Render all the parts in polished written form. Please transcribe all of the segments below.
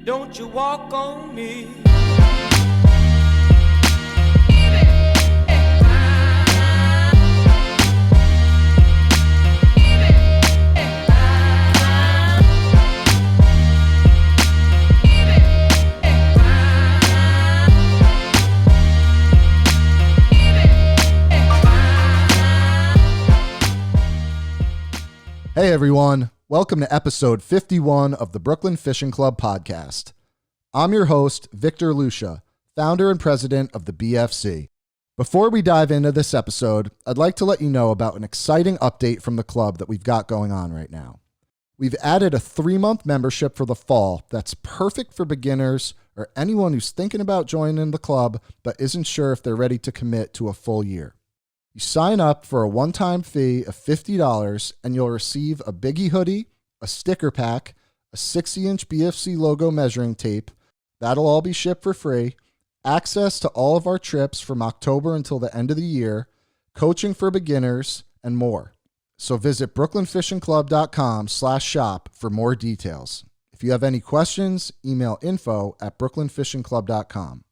Don't you walk on me. Hey everyone, welcome to episode 51 of the Brooklyn Fishing Club podcast. I'm your host, Victor Lucia, founder and president of the BFC. Before we dive into this episode, I'd like to let you know about an exciting update from the club that we've got going on right now. We've added a 3-month membership for the fall that's perfect for beginners or anyone who's thinking about joining the club but isn't sure if they're ready to commit to a full year. You sign up for a one-time fee of $50 and you'll receive a Biggie hoodie, a sticker pack, a 60-inch BFC logo measuring tape. That'll all be shipped for free, access to all of our trips from October until the end of the year, coaching for beginners, and more. So visit brooklynfishingclub.com/shop for more details. If you have any questions, email info@brooklynfishingclub.com.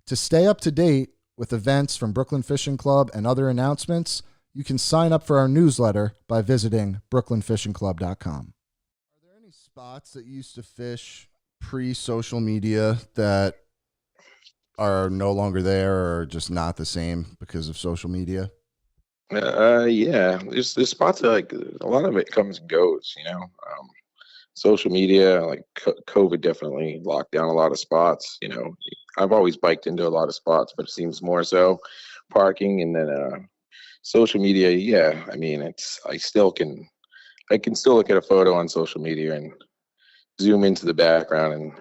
To stay up to date with events from Brooklyn Fishing Club and other announcements, you can sign up for our newsletter by visiting brooklynfishingclub.com. Are there any spots that you used to fish pre-social media that are no longer there or just not the same because of social media? Yeah, there's spots that, like, a lot of it comes and goes, social media, like COVID definitely locked down a lot of spots. I've always biked into a lot of spots, but it seems more so parking. And then social media, yeah, I mean, I can still look at a photo on social media and zoom into the background, and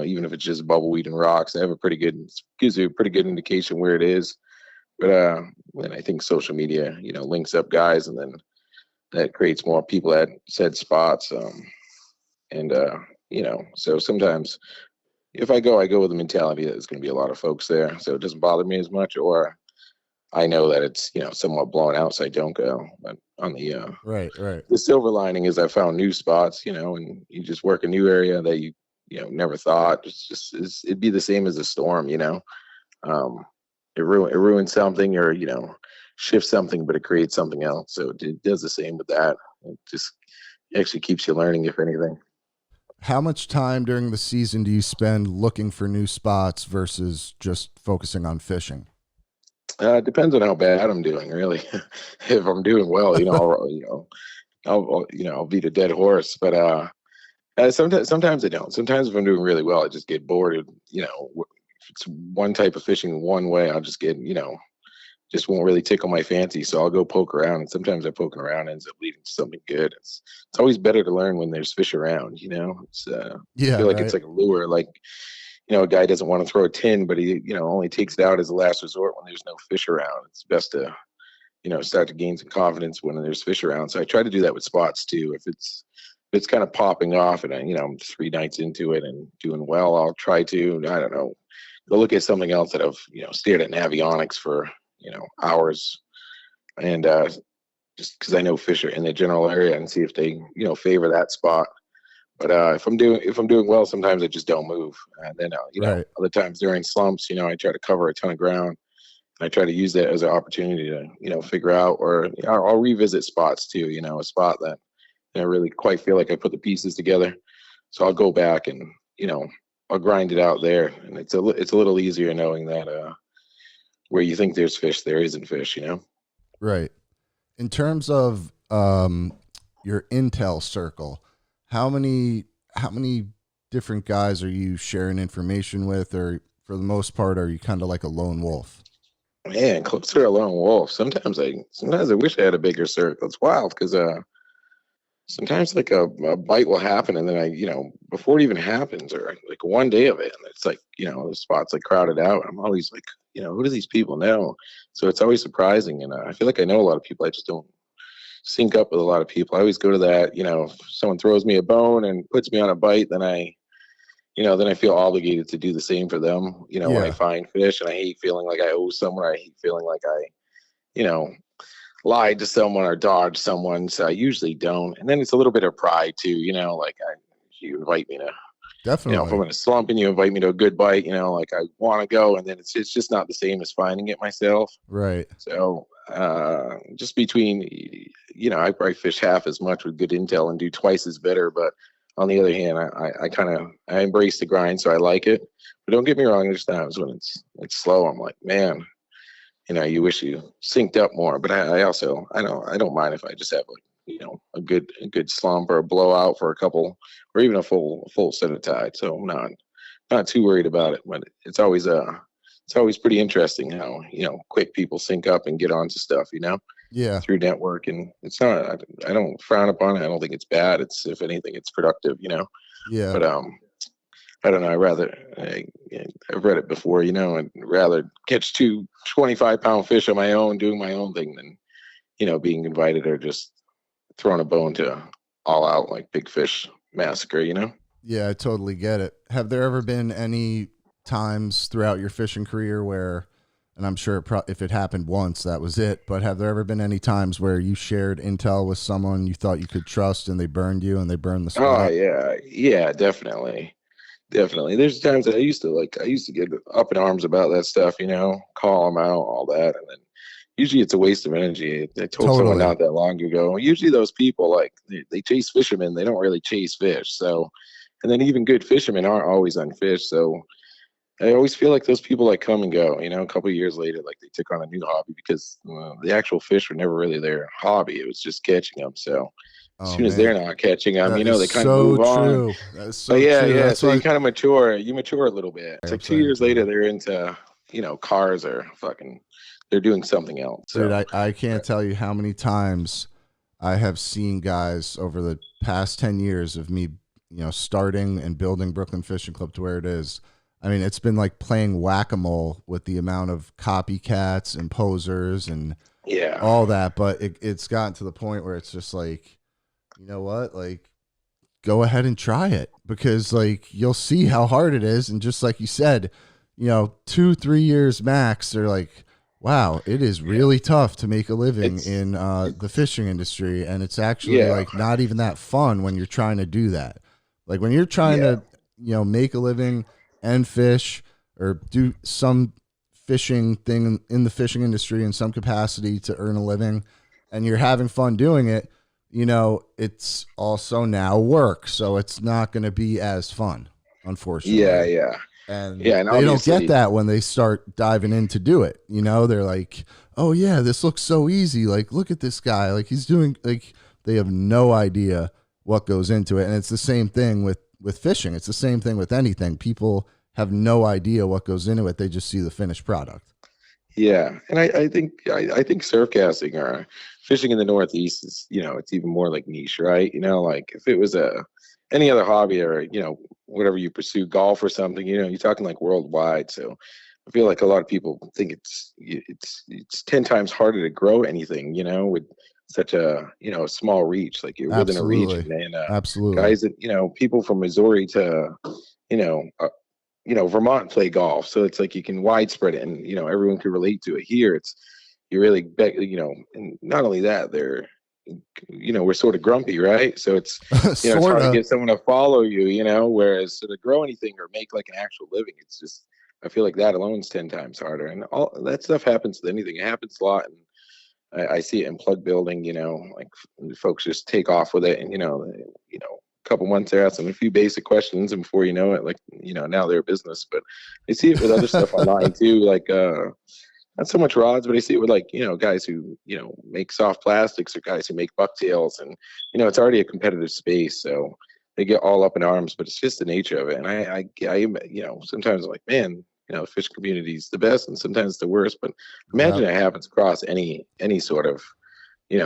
even if it's just bubbleweed and rocks, I have gives you a pretty good indication where it is. But then I think social media, links up guys, and then that creates more people at said spots. So sometimes if I go with the mentality that there's going to be a lot of folks there, so it doesn't bother me as much, or I know that it's, somewhat blown out, so I don't go. But on the Right. the silver lining is I found new spots, and you just work a new area that you never thought. It'd be the same as a storm, it ruins something, or shifts something, but it creates something else. So it does the same with that. It just actually keeps you learning, if anything. How much time during the season do you spend looking for new spots versus just focusing on fishing? It depends on how bad I'm doing, really. If I'm doing well, I'll beat a dead horse. But sometimes I don't. Sometimes if I'm doing really well, I just get bored. If it's one type of fishing one way, I'll just get just won't really tickle my fancy. So I'll go poke around, and sometimes that poking around ends up leading to something good. It's always better to learn when there's fish around. It's I feel like right. it's like a lure. Like, a guy doesn't want to throw a tin, but he only takes it out as a last resort when there's no fish around. It's best to start to gain some confidence when there's fish around. So I try to do that with spots too. If it's kind of popping off and I'm 3 nights into it and doing well, I'll try to, I don't know, go look at something else that I've stared at Navionics for hours, and just because I know fish are in the general area, and see if they favor that spot. But if I'm doing well, sometimes I just don't move, and then Right. other times during slumps, I try to cover a ton of ground, and I try to use that as an opportunity to figure out, or I'll revisit spots too. A spot that I really quite feel like I put the pieces together, so I'll go back and I'll grind it out there, and it's a little easier knowing that where you think there's fish, there isn't fish. Right. In terms of your intel circle, how many different guys are you sharing information with, or for the most part, are you kind of like a lone wolf? Man, closer to a lone wolf. Sometimes I wish I had a bigger circle. It's wild because sometimes like a bite will happen, and then before it even happens, or like one day of it, and it's like the spot's like crowded out. I'm always like, who do these people know? So it's always surprising, and I feel like I know a lot of people. I just don't sync up with a lot of people. I always go to that, if someone throws me a bone and puts me on a bite, then I feel obligated to do the same for them, when I find fish. And I hate feeling like I owe someone. I hate feeling like I, lied to someone or dodged someone. So I usually don't. And then it's a little bit of pride too, like you invite me to if I'm Definitely. in a slump and you invite me to a good bite, like I want to go, and then it's just not the same as finding it myself. Right. So just between, I probably fish half as much with good intel and do twice as better. But on the other hand, I kind of I embrace the grind, so I like it. But don't get me wrong, there's times when it's slow. I'm like, man, you wish you synced up more. But I also I don't mind if I just have like a good slump or a blowout for a couple or even a full set of tide. So I'm not too worried about it. But it's always pretty interesting how quick people sync up and get onto stuff. Yeah. Through network, and it's not. I don't frown upon it. I don't think it's bad. It's, if anything, it's productive. Yeah. But I don't know. I've read it before, and rather catch two 25-pound fish on my own, doing my own thing, than being invited or just throwing a bone to all out like big fish massacre. Yeah, I totally get it. Have there ever been any times throughout your fishing career where, and I'm sure if it happened once, that was it, but have there ever been any times where you shared intel with someone you thought you could trust and they burned you and they burned the Oh spot? yeah, definitely. There's times that I used to get up in arms about that stuff, call them out, all that, and then usually it's a waste of energy. I told someone Totally. not that long ago. Usually those people, like, they chase fishermen, they don't really chase fish. So, and then even good fishermen aren't always on fish. So I always feel like those people like come and go. A couple of years later, like they took on a new hobby because the actual fish were never really their hobby. It was just catching them. So as Oh soon as man, they're not catching them, that is they kind of so move on. true. That is But so yeah, true. yeah. That's So you why kind of mature. You mature a little bit. It's I'm like two saying years to later, you. they're into, cars or they're doing something else. Dude, So, I can't but tell you how many times I have seen guys over the past 10 years of me, starting and building Brooklyn Fishing Club to where it is. I mean, it's been like playing whack-a-mole with the amount of copycats and posers and yeah, all that, but it's gotten to the point where it's just like, you know what? Like, go ahead and try it because like you'll see how hard it is. And just like you said, 2-3 years max, they're like, wow, it is yeah. really tough to make a living It's in the fishing industry. And it's actually yeah, like not even that fun when you're trying to do that. Like when you're trying yeah, to, make a living and fish or do some fishing thing in the fishing industry in some capacity to earn a living and you're having fun doing it, it's also now work. So it's not going to be as fun, yeah, unfortunately. yeah, And yeah. And they don't get obviously, that when they start diving in to do it. They're like, oh, yeah, this looks so easy. Like, look at this guy. Like, he's doing, like, they have no idea what goes into it. And it's the same thing with fishing. It's the same thing with anything. People have no idea what goes into it. They just see the finished product. yeah. And I think surf casting or fishing in the Northeast is, it's even more like niche, right? Like if it was any other hobby or whatever you pursue, golf or something, you're talking like worldwide. So I feel like a lot of people think it's 10 times harder to grow anything, with such a small reach. Like you're within a Absolutely. region, and Absolutely. guys that people from Missouri to you know uh, Vermont play golf, so it's like you can widespread it, and everyone can relate to it. Here, you really and not only that, we're sort of grumpy, right? So it's Sort hard to of. get someone to follow you, whereas to grow anything or make like an actual living, it's just, I feel like that alone is 10 times harder. And all that stuff happens with anything. It happens a lot. And I see it in plug building, like folks just take off with it, and a couple months they're asking a few basic questions, and before you know it, like now they're a business. But I see it with other stuff online too, like not so much rods, but I see it with like guys who make soft plastics, or guys who make bucktails, and it's already a competitive space, so they get all up in arms. But it's just the nature of it. And I sometimes I'm like, man, the fish community is the best, and sometimes the worst. But Yeah. imagine it happens across any sort of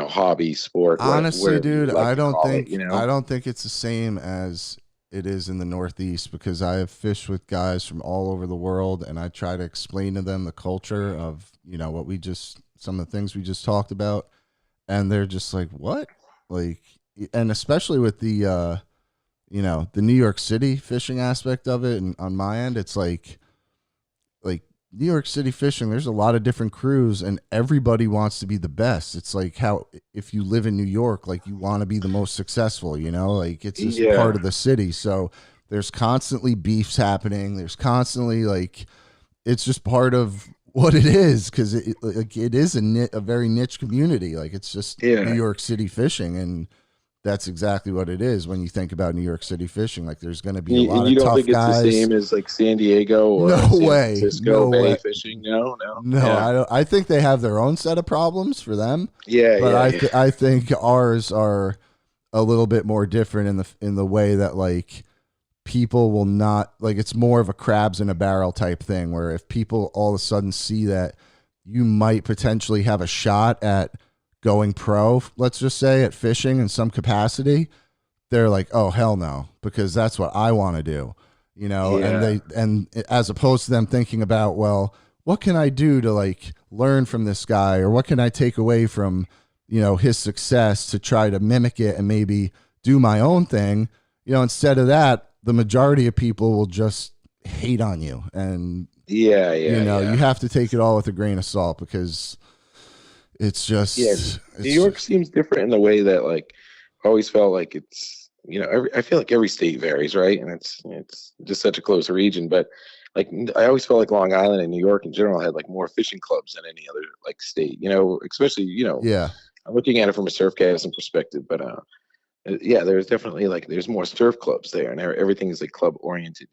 hobby, sport, Honestly, whatever you dude, would like I to don't call it. think I don't think it's the same as it is in the Northeast because I have fished with guys from all over the world and I try to explain to them the culture of, what some of the things we just talked about and they're just like, "What?" Like and especially with the New York City fishing aspect of it and on my end, it's like New York City fishing, there's a lot of different crews and everybody wants to be the best. It's like how if you live in New York, like you want to be the most successful, like it's just part Yeah, of the city. So There's constantly beefs happening. There's constantly like, it's just part of what it is, because it is a very niche community. Like, it's just New Yeah. York City fishing, and that's exactly what it is when you think about New York City fishing. Like, there's going to be a lot And of you don't tough think it's the guys. same as like San Diego No or San way, Francisco no Bay way. fishing? No, no. No, Yeah. I don't. I think they have their own set of problems for them, Yeah, but yeah, yeah. I think ours are a little bit more different in the way that, like, people will not, like, it's more of a crabs in a barrel type thing, where if people all of a sudden see that you might potentially have a shot at going pro, let's just say, at fishing in some capacity, they're like, oh hell no, because that's what I want to do, and Yeah. as opposed to them thinking about, well, what can I do to, like, learn from this guy, or what can I take away from, his success to try to mimic it and maybe do my own thing. Instead of that, the majority of people will just hate on you, and Yeah, yeah, you yeah. have to take it all with a grain of salt, because it's Yeah. just New York seems different in the way that like I always felt like it's I feel like every state varies, right? And it's just such a close region, but like I always felt like Long Island and New York in general had like more fishing clubs than any other like state, especially, yeah, I'm looking at it from a surfcasting perspective, but yeah, there's definitely like there's more surf clubs there, and everything is like club oriented,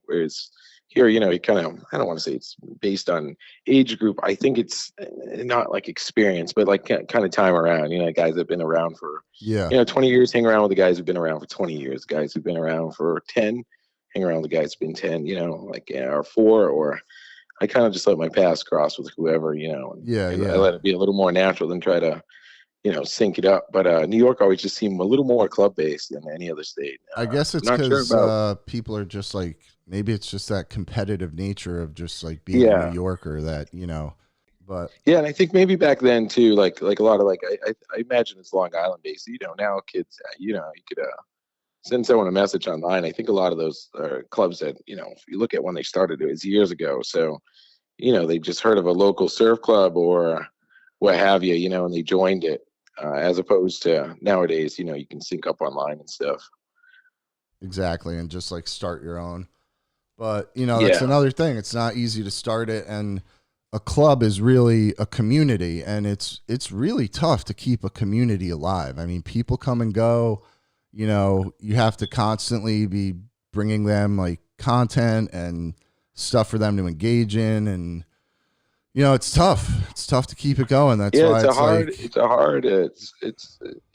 Whereas here, you kind of I don't want to say it's based on age group. I think it's not like experience, but like kind of time around. Guys that have been around for yeah, 20 years, hang around with the guys who've been around for 20 years. Guys who've been around for 10, hang around with the guys who've been 10. Like or 4, or I kind of just let my paths cross with whoever, yeah, and I yeah. let it be a little more natural than try to sync it up. But New York always just seemed a little more club based than any other state. I guess I'm it's not sure because about. people are just like, maybe it's just that competitive nature of just like being a New Yeah, Yorker, that but yeah, and I think maybe back then too, like a lot of like I imagine it's Long Island based. Now kids, you could send someone a message online. I think a lot of those clubs that if you look at when they started, it was years ago. So they just heard of a local surf club or what have you, and they joined it. As opposed to nowadays, you can sync up online and stuff. exactly, and just like start your own. But that's Yeah. another thing. It's not easy to start it, and a club is really a community, and it's really tough to keep a community alive. I mean, people come and go. You have to constantly be bringing them like content and stuff for them to engage in, and it's tough. It's tough to keep it going. That's Yeah, why it's like,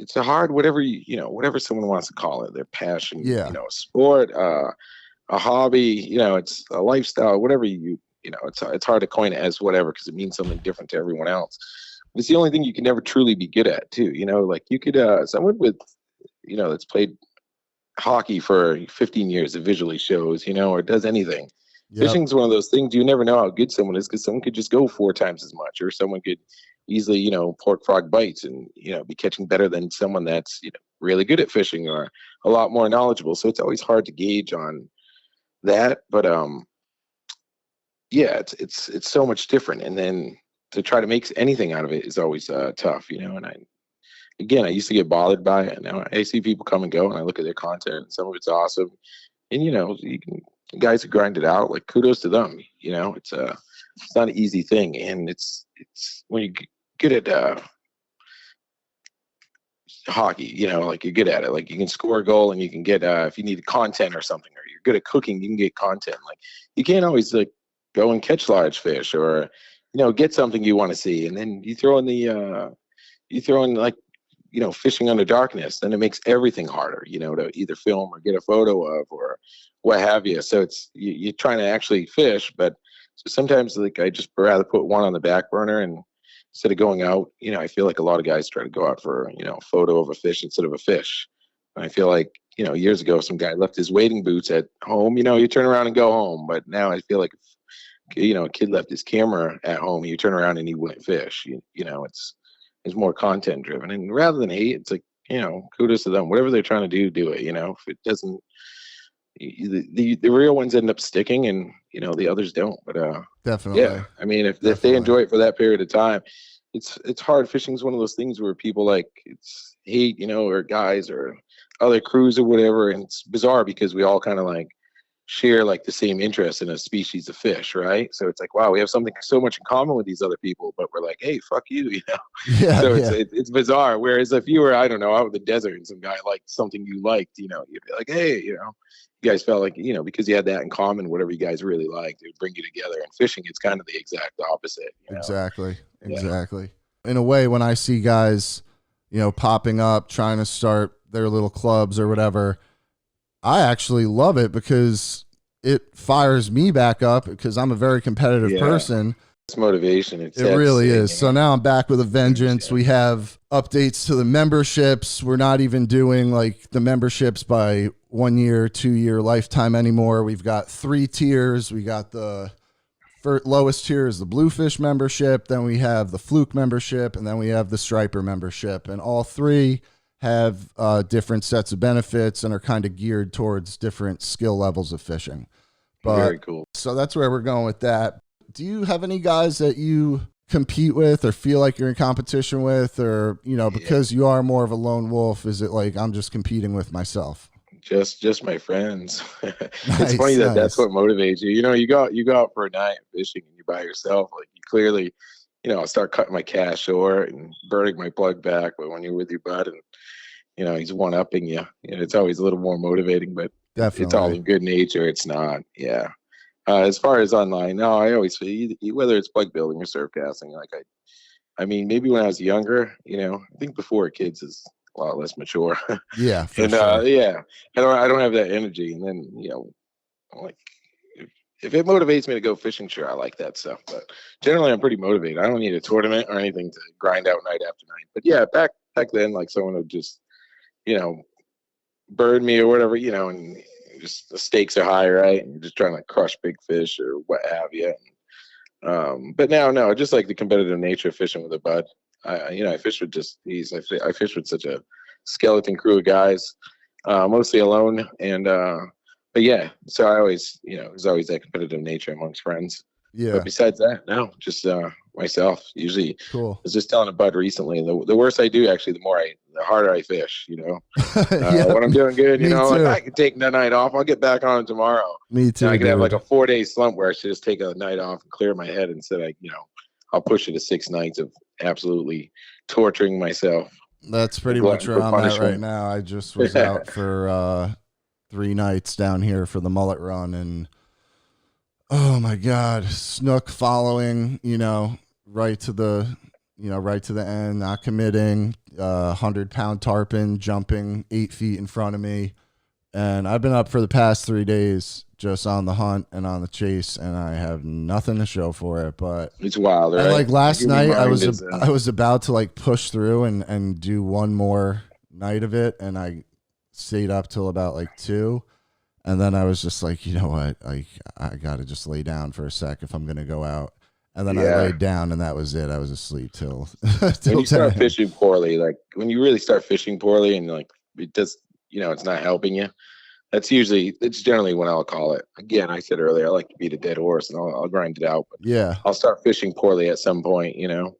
it's a hard whatever whatever someone wants to call it, their passion, yeah, a sport, a hobby, it's a lifestyle, whatever it's hard to coin it as whatever because it means something different to everyone else. But it's the only thing you can never truly be good at too. Like you could someone with that's played hockey for 15 years that visually shows, or does anything. yep, Fishing's one of those things you never know how good someone is because someone could just go 4 times as much, or someone could easily, pork frog bites and, be catching better than someone that's, really good at fishing or a lot more knowledgeable. So it's always hard to gauge on that. But yeah, it's so much different. And then to try to make anything out of it is always tough, and I used to get bothered by it. And now I see people come and go and I look at their content and some of it's awesome. And you can guys who grind it out, like kudos to them. It's not an easy thing, and it's when you get at hockey, like you're good at it. Like you can score a goal, and you can get if you need content or something, or you're good at cooking, you can get content. Like you can't always like go and catch large fish or get something you want to see, and then you throw in like fishing under darkness, then it makes everything harder, to either film or get a photo of or what have you. So it's you're trying to actually fish, but so sometimes like I just rather put one on the back burner and instead of going out, I feel like a lot of guys try to go out for, a photo of a fish instead of a fish. And I feel like, years ago, some guy left his wading boots at home, you turn around and go home. But now I feel like, a kid left his camera at home, you turn around and he wouldn't fish. It's more content driven, and rather than hate, it's like kudos to them. Whatever they're trying to do it. If it doesn't, the real ones end up sticking, and the others don't. But yeah, definitely, I mean, if they definitely, enjoy it for that period of time, it's hard. Fishing is one of those things where people like it's hate, or guys, or other crews or whatever, and it's bizarre because we all kind of like share like the same interest in a species of fish, right? So it's like, wow, we have something so much in common with these other people, but we're like, hey, fuck you, you know? Yeah, So yeah, it's bizarre. Whereas if you were, I don't know, out in the desert and some guy liked something you liked, you know, you'd be like, hey, you know, you guys felt like, you know, because you had that in common, whatever you guys really liked, it would bring you together. And fishing, it's kind of the exact opposite, you know? exactly, Yeah. exactly. In a way, when I see guys, popping up trying to start their little clubs or whatever, I actually love it because it fires me back up because I'm a very competitive Yeah. person. It's motivation. It's It really saying, is. you So know, now I'm back with a vengeance. yeah. We have updates to the memberships. We're not even doing like the memberships by 1 year, 2 year lifetime anymore. We've got 3 tiers. We got the lowest tier is the Bluefish membership. Then we have the Fluke membership, and then we have the Striper membership. And all 3 have different sets of benefits and are kind of geared towards different skill levels of fishing. But Very cool. so that's where we're going with that. Do you have any guys that you compete with or feel like you're in competition with, or, because you are more of a lone wolf, is it like I'm just competing with myself? Just my friends. It's funny Nice, that's nice. what motivates you. You know, you go out for a night fishing and you're by yourself. Like you clearly, you know, I start cutting my cash short and burning my plug back. But when you're with your bud and you know he's one upping you, it's always a little more motivating. But it's all Definitely. in good nature. It's not. Yeah. As far as online, no, I always whether it's plug building or surf casting, like I mean, maybe when I was younger, I think before kids is a lot less mature. Yeah, for And sure. yeah, I don't have that energy. And then like if it motivates me to go fishing, sure, I like that stuff. But generally, I'm pretty motivated. I don't need a tournament or anything to grind out night after night. But yeah, back then, like someone would just you know bird me or whatever, and just the stakes are high, right? And you're just trying to crush big fish or what have you. But now, no, just like the competitive nature of fishing with a bud. I fish with just these. I fish with such a skeleton crew of guys, mostly alone. And but yeah, so I always, there's always that competitive nature amongst friends. But Yeah, besides that, no, just myself. Usually, I cool. was just telling a bud recently, the worse I do, actually, the harder I fish. Yeah, When I'm doing good, me like too. I can take that night off. I'll get back on it tomorrow. Me I too, could have like a dude. 4-day slump where I should just take a night off and clear my head instead of, I'll push it to 6 nights of absolutely torturing myself. That's A pretty much glutton where for I'm at right punishment. now. I just was out for 3 nights down here for the mullet run, and oh my God, snook following, right to the, right to the end, not committing, 100-pound tarpon jumping 8 feet in front of me. And I've been up for the past 3 days just on the hunt and on the chase, and I have nothing to show for it. But It's wild, and right? like The last human night, I mind was is, I was about to like push through and do one more night of it, and I stayed up till about like 2, and then I was just like, you know what, I gotta just lay down for a sec if I'm gonna go out. And then I yeah. laid down, and that was it. I was asleep till When till you start 10 a.m. fishing poorly, like when you really start fishing poorly and like it does, it's not helping you. It's generally when I'll call it. Again, I said earlier, I like to beat a dead horse and I'll grind it out, but Yeah, I'll start fishing poorly at some point, I know.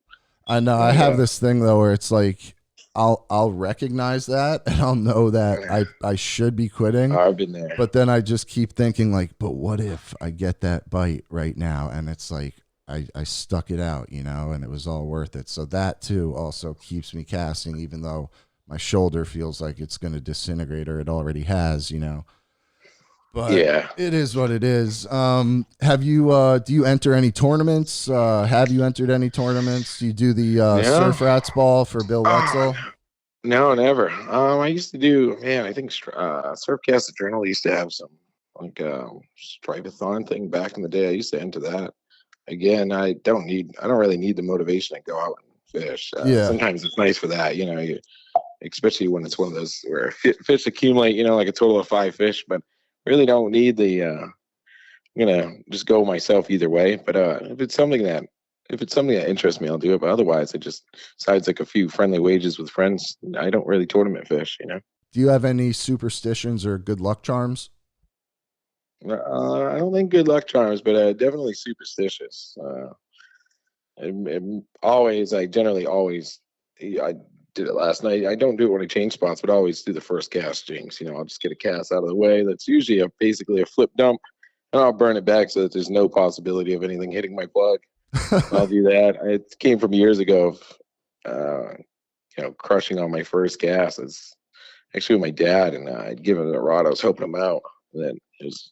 I and have this thing though where it's like I'll recognize that and I'll know that I should be quitting, I've been there. but then I just keep thinking like, but what if I get that bite right now? And it's like I stuck it out, and it was all worth it. So that too also keeps me casting, even though my shoulder feels like it's going to disintegrate or it already has, But Yeah. it is what it is. Have you do you enter any tournaments? Have you entered any tournaments? Do you do the No. Surf Rats ball for Bill Oh, Wetzel? no, never. I used to do, man, I think Surfcaster Journal used to have some like stripe-a-thon thing back in the day. I used to enter that. Again, I don't really need the motivation to go out and fish. Yeah. Sometimes it's nice for that, especially when it's one of those where fish accumulate, like a total of 5 fish, but really don't need the, just go myself either way. But if it's something that interests me, I'll do it. But otherwise, besides like a few friendly wages with friends, I don't really tournament fish. Do you have any superstitions or good luck charms? I don't think good luck charms, but definitely superstitious. Always, I generally always, I did it last night. I don't do it when I change spots, but I always do the first cast jinx. I'll just get a cast out of the way. That's usually basically a flip dump, and I'll burn it back so that there's no possibility of anything hitting my plug. I'll do that. It came from years ago of, crushing on my first cast. It's actually with my dad, and I'd given it a rod. I was helping him out, and then it was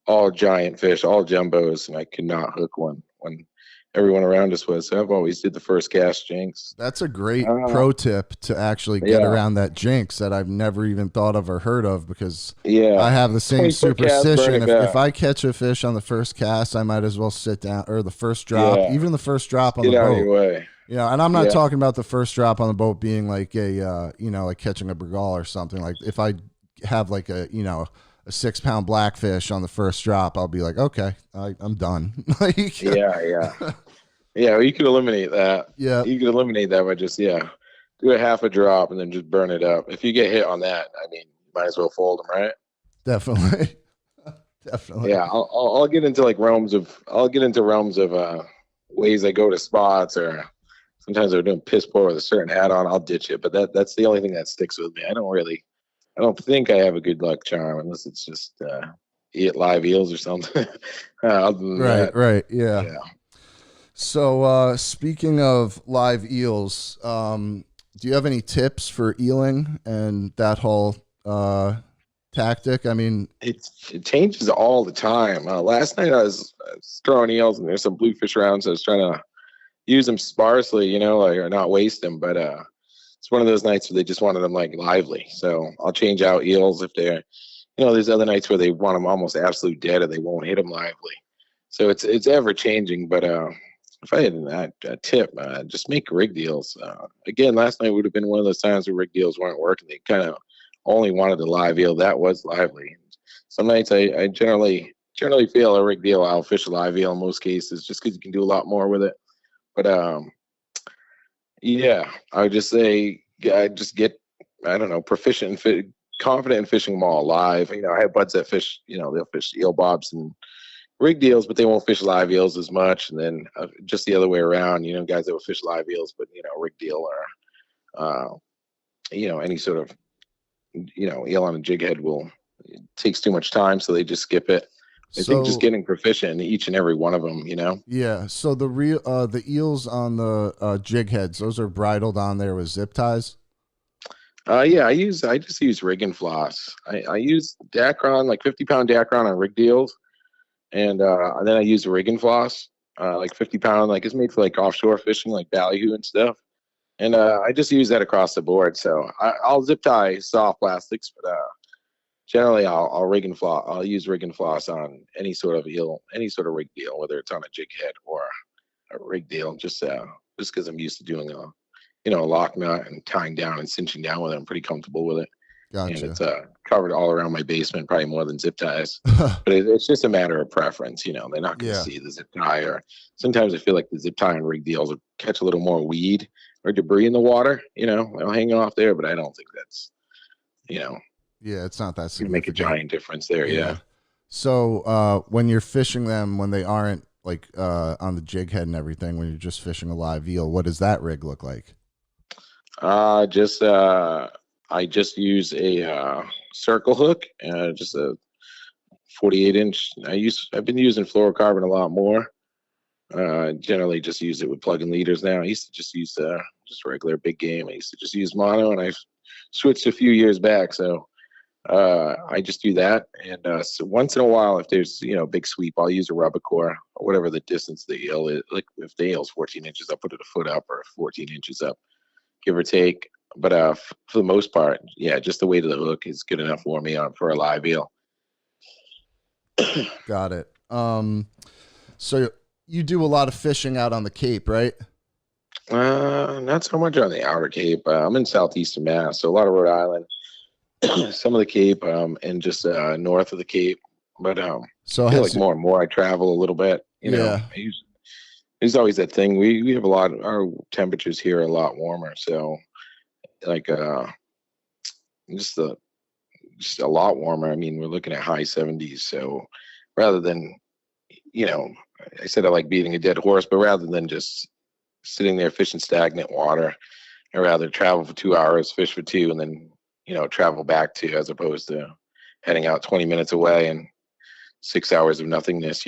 all giant fish, all jumbos, and I could not hook one when everyone around us was. So I've always did the first cast jinx. That's a great pro tip to actually get around that jinx that I've never even thought of or heard of, because I have the same superstition. If I catch a fish on the first cast, I might as well sit down, or the first drop, even the first drop on the boat. Get out of your way. And I'm not talking about the first drop on the boat being like a, like catching a bergal or something. Like if I have like a 6-pound blackfish on the first drop, I'll be like, okay, I'm done. Yeah, you could eliminate that. Yeah. You could eliminate that by just, do a half a drop and then just burn it up. If you get hit on that, I mean, you might as well fold them, right? Definitely. Definitely. Yeah, I'll get into realms of ways I go to spots, or sometimes they're doing piss poor with a certain hat on. I'll ditch it, but that's the only thing that sticks with me. I don't think I have a good luck charm unless it's just eat live eels or something. Right. Yeah. So speaking of live eels, do you have any tips for eeling and that whole tactic? I mean, it changes all the time. Last night I was throwing eels, and there's some bluefish around, so I was trying to use them sparsely, or not waste them. But it's one of those nights where they just wanted them lively. So I'll change out eels if they're, there's other nights where they want them almost absolute dead, or they won't hit them lively. So it's ever changing. But if I had a tip, just make rig deals. Again, last night would have been one of those times where rig deals weren't working. They kind of only wanted a live eel that was lively. Some nights I generally feel a rig deal, I'll fish a live eel in most cases, just because you can do a lot more with it. But I would just say, just get, proficient and confident in fishing them all live. I have buds that fish, they'll fish eel bobs and rig deals, but they won't fish live eels as much. And then just the other way around, guys that will fish live eels, but rig deal, or any sort of eel on a jig head it takes too much time, so they just skip it. I think just getting proficient in each and every one of them, Yeah. So the eels on the jig heads, those are bridled on there with zip ties. I just use rig and floss. I use Dacron, 50-pound Dacron on rig deals. And then I use a rig and floss, 50-pound, it's made for offshore fishing, ballyhoo and stuff. And I just use that across the board. So I'll zip tie soft plastics, but generally I'll rig and floss. I'll use rig and floss on any sort of eel, any sort of rig deal, whether it's on a jig head or a rig deal. Just because I'm used to doing a lock nut and tying down and cinching down with it. I'm pretty comfortable with it. Gotcha. And it's covered all around my basement, probably more than zip ties. But it's just a matter of preference. They're not going to see the zip tie. Or sometimes I feel like the zip tie and rig deals will catch a little more weed or debris in the water. They'll hang off there, but I don't think that's, Yeah, it's not that significant. Make a giant difference there. Yeah. So when you're fishing them, when they aren't on the jig head and everything, when you're just fishing a live eel, what does that rig look like? I just use a circle hook, just a 48-inch. I've been using fluorocarbon a lot more. Generally just use it with plug-in leaders now. I used to just use just regular big game. I used to just use mono, and I switched a few years back. So I just do that. And so once in a while, if there's big sweep, I'll use a rubber core or whatever the distance the eel is. If the eel's 14 inches, I'll put it a foot up or 14 inches up, give or take. But for the most part, just the weight of the hook is good enough for me for a live eel. Got it. So you do a lot of fishing out on the Cape, right? Not so much on the outer Cape. I'm in southeastern Mass, so a lot of Rhode Island, some of the Cape, and just north of the Cape. But so I feel like more and more I travel a little bit. There's always that thing. We have our temperatures here are a lot warmer, so just a lot warmer. I mean, we're looking at high 70s. So rather than, I said I like beating a dead horse, but rather than just sitting there fishing stagnant water, I'd rather travel for 2 hours, fish for two, and then travel back to, as opposed to heading out 20 minutes away and 6 hours of nothingness.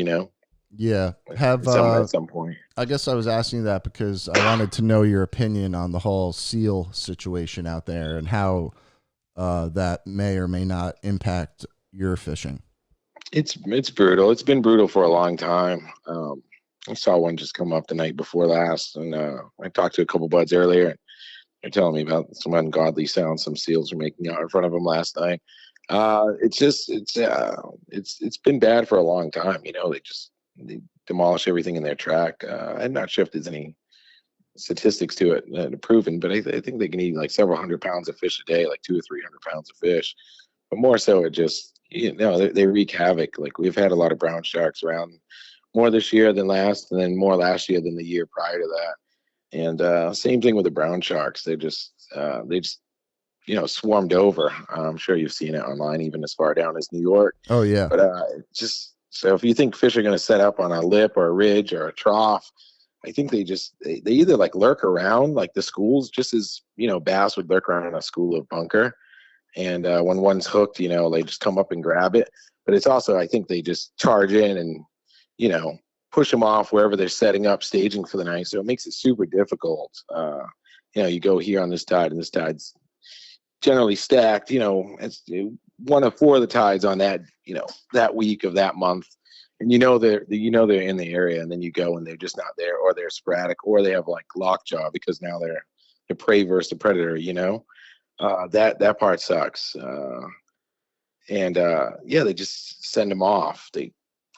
Yeah. At some point. I guess I was asking that because I wanted to know your opinion on the whole seal situation out there and how that may or may not impact your fishing. It's brutal. It's been brutal for a long time. I saw one just come up the night before last, and I talked to a couple buds earlier, and they're telling me about some ungodly sounds some seals were making out in front of them last night. It's been bad for a long time. They demolish everything in their track. I'm not sure if there's any statistics to it proven, but I think they can eat like several hundred pounds of fish a day, like 200 or 300 pounds of fish. But more so, it just they wreak havoc. Like, we've had a lot of brown sharks around more this year than last, and then more last year than the year prior to that. And same thing with the brown sharks. They just swarmed over. I'm sure you've seen it online, even as far down as New York. Oh yeah. But just so if you think fish are going to set up on a lip or a ridge or a trough, I think they either like lurk around like the schools, just as bass would lurk around in a school of bunker. And when one's hooked, they just come up and grab it. But it's also, I think they just charge in and push them off wherever they're setting up, staging for the night. So it makes it super difficult. You go here on this tide, and this tide's generally stacked. It's one of four of the tides on that that week of that month, and they're in the area, and then you go and they're just not there, or they're sporadic, or they have like lockjaw because now they're the prey versus the predator. That part sucks. And they just send them off. They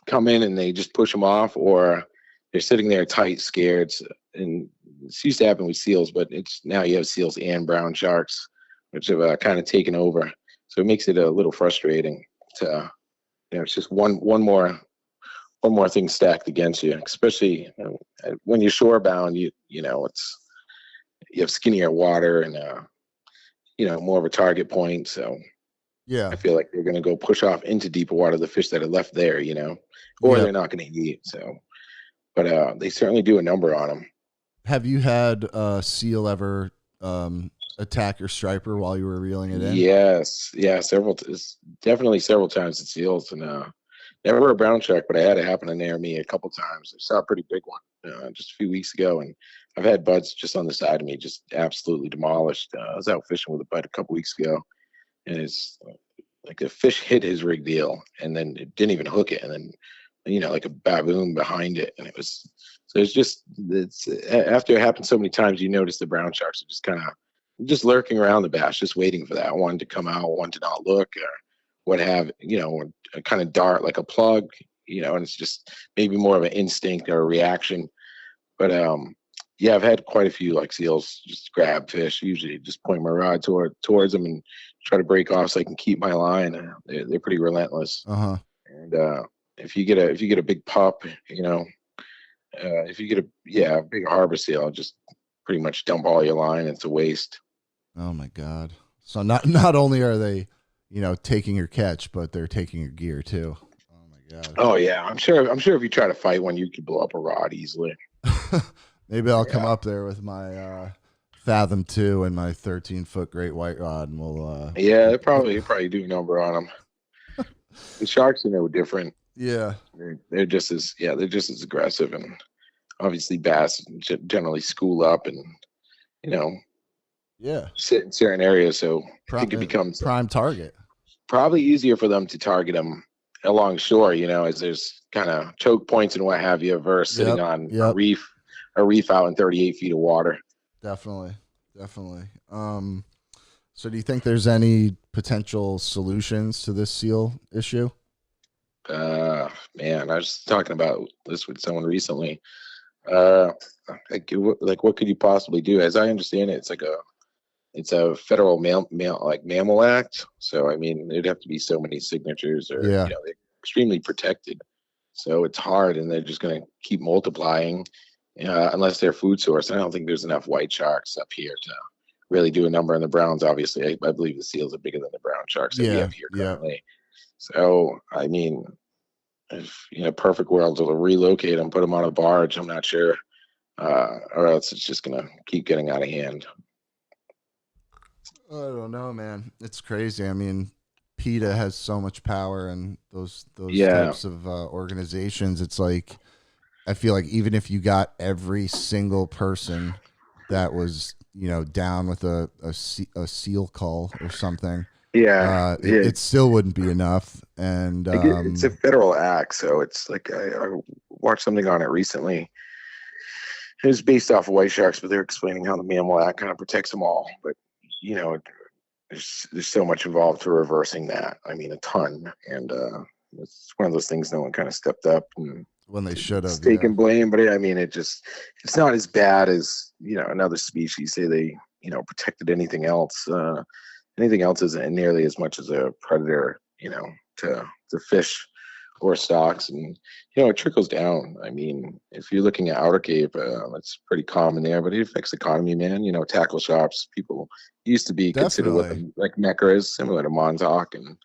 come in and they just push them off, or they're sitting there tight, scared. And this used to happen with seals, but it's now you have seals and brown sharks, which have kind of taken over. So it makes it a little frustrating to, it's just one more thing stacked against you, especially when you're shore bound. You have skinnier water and more of a target point. So yeah, I feel like they're going to go push off into deeper water the fish that are left there, or they're not going to eat. So, but they certainly do a number on them. Have you had a seal ever attack your striper while you were reeling it in? Yes, yeah, definitely several times at seals, and never a brown shark, but I had it happen to near me a couple times. I saw a pretty big one just a few weeks ago, and I've had buds just on the side of me just absolutely demolished. I was out fishing with a bud a couple weeks ago, and it's like the fish hit his rig deal, and then it didn't even hook it, and then like a baboon behind it, and it's after it happens so many times, you notice the brown sharks are just kind of just lurking around the bass, just waiting for that one to come out, one to not look, or what have or kind of dart like a plug, and it's just maybe more of an instinct or a reaction. But I've had quite a few like seals just grab fish. Usually just point my rod towards them and try to break off so I can keep my line. They're pretty relentless. And if you get a big pup, if you get a big harbor seal, just pretty much dump all your line. It's a waste. Oh my God. So not only are they, taking your catch, but they're taking your gear too. Oh my God. Oh yeah. I'm sure if you try to fight one, you could blow up a rod easily. Maybe I'll come up there with my Fathom 2 and my 13-foot great white rod, and we'll. They probably do a number on them. The sharks are no different. Yeah, they're just as aggressive, and obviously bass generally school up and sit in certain areas. So I think it becomes prime target. Probably easier for them to target them along shore, as there's kind of choke points and what have you, versus sitting on a reef out in 38 feet of water. Definitely. So do you think there's any potential solutions to this seal issue? Man, I was talking about this with someone recently. Like what could you possibly do? As I understand it, it's a federal mammal act. So I mean, there'd have to be so many signatures, or they're extremely protected. So it's hard, and they're just going to keep multiplying unless they're food source. I don't think there's enough white sharks up here to really do a number on the browns. Obviously, I believe the seals are bigger than the brown sharks that we have here currently. So I mean, if in a perfect world, to relocate them, put them on a barge, I'm not sure, or else it's just going to keep getting out of hand. I don't know, man. It's crazy. I mean, PETA has so much power, and those Yeah, types of organizations. It's like I feel like even if you got every single person that was down with a seal call or something, yeah, yeah. it still wouldn't be enough. And It's a federal act, so it's like I watched something on it recently. It was based off of white sharks, but they're explaining how the Mammal Act kind of protects them all. But you know, there's so much involved to reversing that. I mean, a ton, and it's one of those things no one kind of stepped up and when they to should have, stake yeah, and blame. But I mean, it's not as bad as another species. Say they protected anything else isn't nearly as much as a predator. To fish or stocks, and it trickles down. I mean, if you're looking at outer cape, that's pretty common there, but it affects the economy, man. Tackle shops, people used to be considered what definitely. the like Mecca is, similar to Montauk and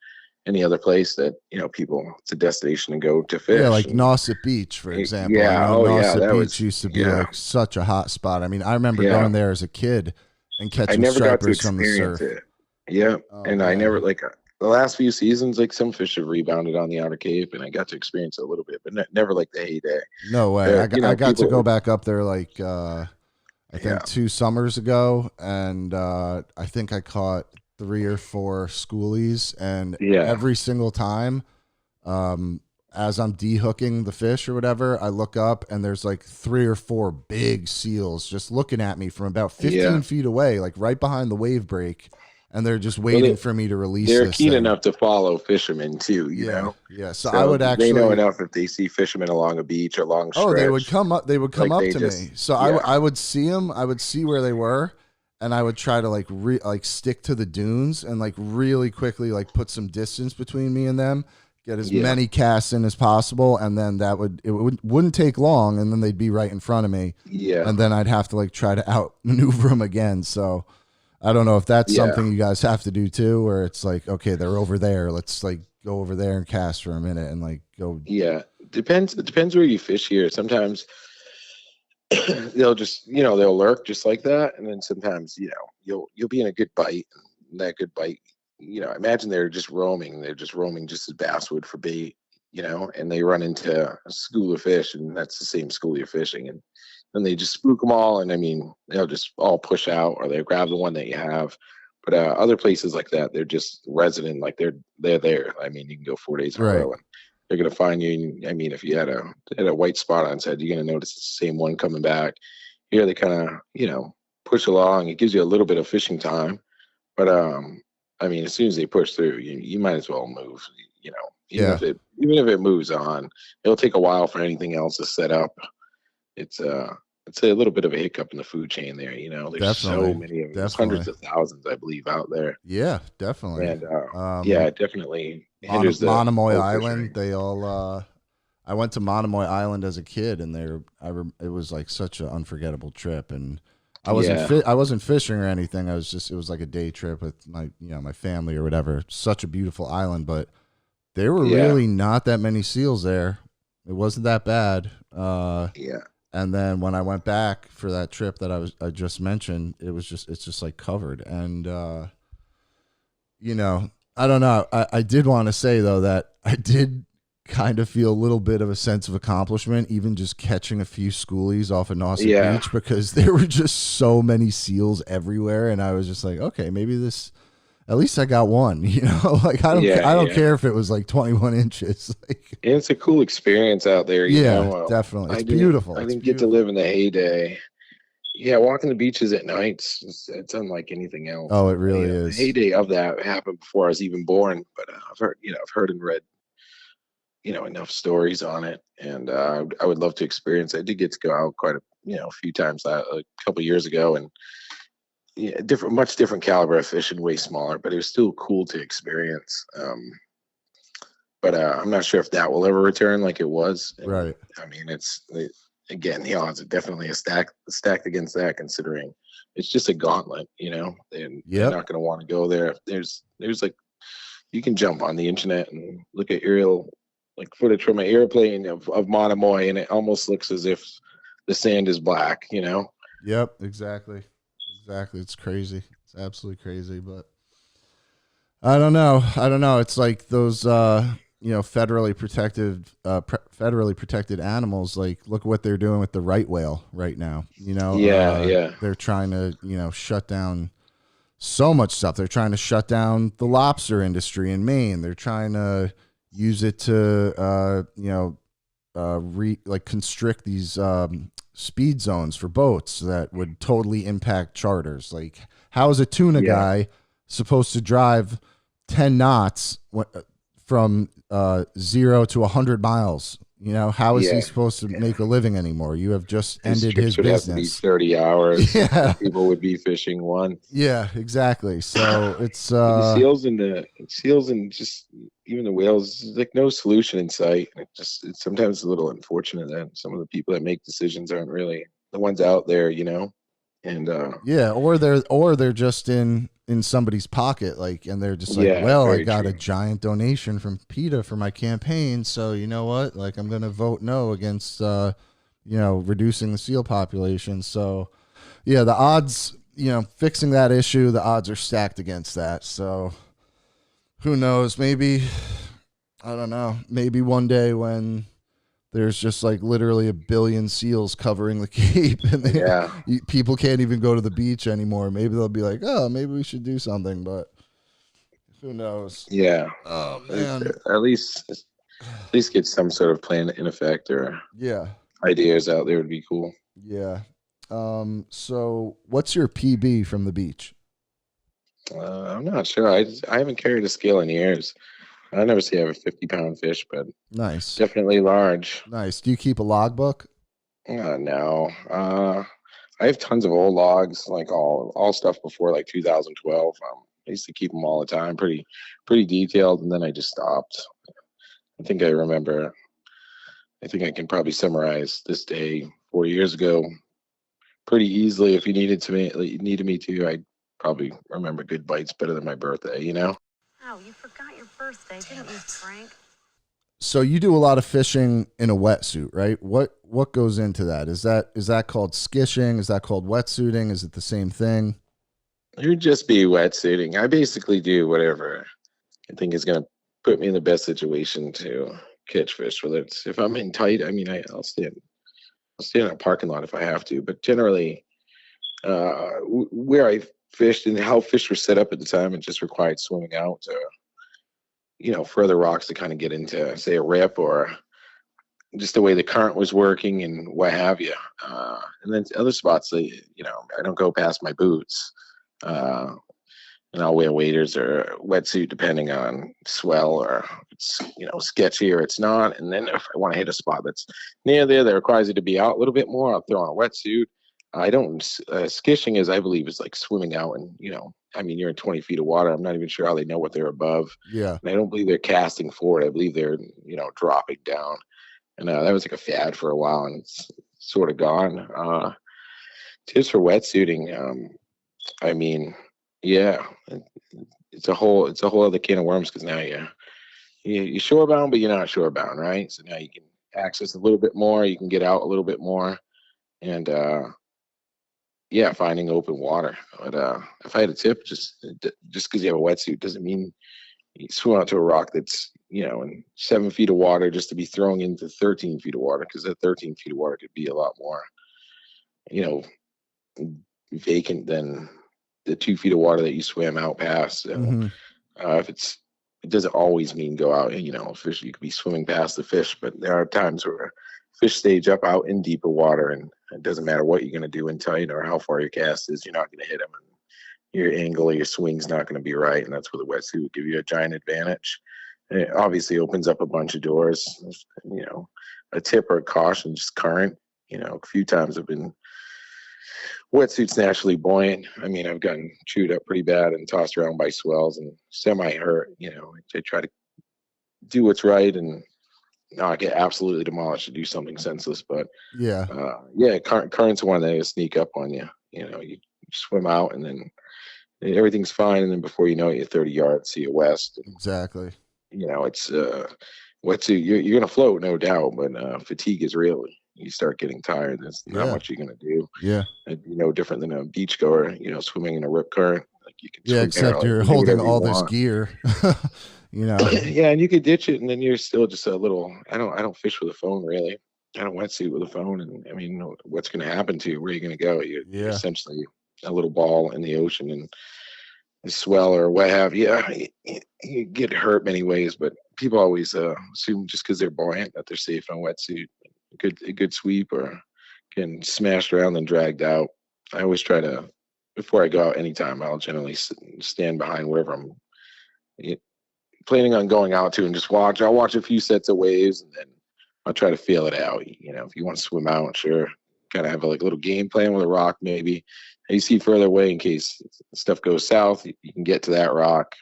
any other place that people, it's a destination to go to Yeah, fish. like And Nauset Beach, for example. I yeah, know oh yeah, Nauset that Beach was used to be yeah, like such a hot spot. I mean, I remember yeah. going there as a kid and I catching never got to stripers from the experience surf. it. Yeah, Oh and I never man, like the last few seasons, like some fish have rebounded on the outer cape, and I got to experience it a little bit, but never like the heyday. no way. But I got to go people, back up there like I think yeah, 2 summers ago, and I think I caught 3 or 4 schoolies, and yeah, every single time, um, as I'm dehooking the fish or whatever, I look up and there's like 3 or 4 big seals just looking at me from about yeah. 15 feet away, like right behind the wave break, and they're just Well, waiting for me to release they're this keen thing. enough to follow fishermen too, Yeah, yeah. So I So would they know actually, enough if they see fishermen along a beach or long oh, they would stretch, come up. They would come like up they to me. just, So yeah, I would see them. I would see where they were, and I would try to like stick to the dunes and like really quickly like put some distance between me and them. Get as yeah, many casts in as possible, and then wouldn't take long, and then they'd be right in front of me, yeah, and then I'd have to like try to outmaneuver them again. So I don't know if that's yeah, something you guys have to do too, where it's like, okay, they're over there. Let's like go over there and cast for a minute and like go. yeah. It depends where you fish here. Sometimes they'll just they'll lurk just like that, and then sometimes you'll be in a good bite, and that good bite, imagine they're just roaming just as bass would for bait, and they run into a school of fish, and that's the same school you're fishing, and then they just spook them all, and I mean they'll just all push out, or they grab the one that you have. But other places like that, they're just resident, like they're there. I mean, you can go 4 days in a Right. row, and they're gonna find you. And, I mean, if you had a white spot on its head, you're gonna notice it's the same one coming back. Here they kind of push along. It gives you a little bit of fishing time, but I mean, as soon as they push through, you might as well move. You know, Yeah. even if it moves on, it'll take a while for anything else to set up. It's it's a little bit of a hiccup in the food chain there. There's so Definitely. many of them. There's Definitely. hundreds of thousands, I believe, out there, Yeah, definitely. and yeah, Um, it definitely hinders the Monomoy boat Island, fishery. they all I went to Monomoy Island as a kid, and it was like such an unforgettable trip, and Yeah, I wasn't fishing or anything. It was like a day trip with my family or whatever. Such a beautiful island, but there were yeah, really not that many seals there. It wasn't that bad. yeah. And then when I went back for that trip that I just mentioned, it's just like covered. And I don't know. I did want to say though that I did kind of feel a little bit of a sense of accomplishment, even just catching a few schoolies off of Nauset Yeah, Beach, because there were just so many seals everywhere, and I was just like, okay, maybe this. At least I got one, Like yeah, I don't yeah. care if it was like 21 inches. Like, And it's a cool experience out there, yeah, definitely. It's beautiful. I It's didn't get to beautiful. live in the heyday. Yeah, walking the beaches at nights, it's unlike anything else. Oh, it And really the is. heyday of that happened before I was even born. But I've heard and read, enough stories on it, and I would love to experience it. I did get to go out quite a few times a couple years ago, and yeah, much different caliber of fish and way smaller, but it was still cool to experience. But I'm not sure if that will ever return like it was. And Right. I mean, again, the odds are definitely stacked against that, considering it's just a gauntlet. And they're Yep. not going to want to go there. There's like you can jump on the internet and look at aerial like footage from an airplane of Monomoy, and it almost looks as if the sand is black. Yep. Exactly. Exactly. It's crazy. It's absolutely crazy, but I don't know. I don't know. It's like those, federally protected animals. Like, look what they're doing with the right whale right now. Yeah, yeah, They're trying to, shut down so much stuff. They're trying to shut down the lobster industry in Maine. They're trying to use it to, constrict these speed zones for boats that would totally impact charters. Like, how is a tuna yeah. guy supposed to drive 10 knots from 0 to 100 miles? How is he Yeah, supposed to make a living anymore? You have just his ended his trips would have to be business. 30 hours. Yeah. People would be fishing one. Yeah, exactly. So it's But the seals and just even the whales, there's like no solution in sight. It's sometimes a little unfortunate that some of the people that make decisions aren't really the ones out there, And yeah, or they're just in somebody's pocket, like, and they're just like, yeah, well, I very got a true. giant donation from PETA for my campaign, so you know what? Like, I'm gonna vote no against reducing the seal population. So yeah, the odds, fixing that issue, the odds are stacked against that. So who knows? Maybe I don't know. Maybe one day when there's just like literally a billion seals covering the Cape, and Yeah, people can't even go to the beach anymore. Maybe they'll be like, "Oh, maybe we should do something," but who knows? yeah. Oh At man, least get some sort of plan in effect or yeah, ideas out there would be cool. yeah. So what's your PB from the beach? I'm not sure. I haven't carried a scale in years. I never see I have a 50-pound fish, but Nice, definitely large. nice. Do you keep a logbook? No. I have tons of old logs, like all stuff before like 2012. I used to keep them all the time, pretty detailed, and then I just stopped. I think I remember. I think I can probably summarize this day 4 years ago pretty easily. If you needed me to, I'd probably remember good bites better than my birthday. Oh, you forgot your birthday, didn't you, Frank? So you do a lot of fishing in a wetsuit, right? What goes into that? Is that called skishing? Is that called wetsuiting? Is it the same thing? You'd just be wetsuiting. I basically do whatever I think is going to put me in the best situation to catch fish. Whether it's if I'm in tight, I mean, I'll stay in a parking lot if I have to. But generally, where I fished and how fish were set up at the time, it just required swimming out to, further rocks to kind of get into, say, a rip or just the way the current was working and what have you. And then other spots, I don't go past my boots. Uh, and I'll wear waders or wetsuit depending on swell or it's sketchy or it's not. And then if I want to hit a spot that's near there that requires you to be out a little bit more, I'll throw on a wetsuit. I don't skishing is I believe is like swimming out and I mean you're in 20 feet of water. I'm not even sure how they know what they're above. Yeah. And I don't believe they're casting forward. I believe they're dropping down. And that was like a fad for a while and it's sort of gone. Tips for wetsuiting. I mean, yeah, it's a whole other can of worms because now you're shore bound, but you're not shore bound, right? So now you can access a little bit more, you can get out a little bit more, and yeah, finding open water. But if I had a tip, just because you have a wetsuit doesn't mean you swim out to a rock that's in 7 feet of water just to be thrown into 13 feet of water because that 13 feet of water could be a lot more you know vacant than the 2 feet of water that you swam out past. So Hmm. if it doesn't always mean go out, fish, you could be swimming past the fish, but there are times where fish stage up out in deeper water and it doesn't matter what you're going to do in tight or how far your cast is, you're not going to hit them. And your angle or your swing's not going to be right. And that's where the wetsuit would give you a giant advantage. And it obviously opens up a bunch of doors, a tip or a caution, just current. A few times I've been wetsuit's naturally buoyant. I mean, I've gotten chewed up pretty bad and tossed around by swells and semi hurt. I try to do what's right and not get absolutely demolished to do something senseless. But Yeah. yeah, current's one that sneak up on you. You swim out and then everything's fine, and then before you know it, you're 30 yards to your west. And, Exactly. it's wetsuit. You're gonna float, no doubt, but fatigue is real. You start getting tired. There's not Yeah. much you're gonna do. Yeah. It'd be no different than a beachgoer, swimming in a rip current. you can Yeah, swim there, except like you're you do holding whatever you all this want. gear, you know. Yeah, and you could ditch it, and then you're still just a little. I don't fish with a phone really. I don't wetsuit with a phone, and I mean, what's going to happen to you? Where are you going to go? You're Yeah. essentially a little ball in the ocean, and the swell or what have you. You get hurt many ways, but people always assume just because they're buoyant that they're safe on a wetsuit. A good sweep or getting smashed around and dragged out. I always try to, before I go out anytime, I'll generally stand behind wherever I'm planning on going out to and just watch. I'll watch a few sets of waves and then I'll try to feel it out. If you want to swim out, sure. Kind of have a little game plan with a rock, maybe. And you see further away in case stuff goes south. You can get to that rock.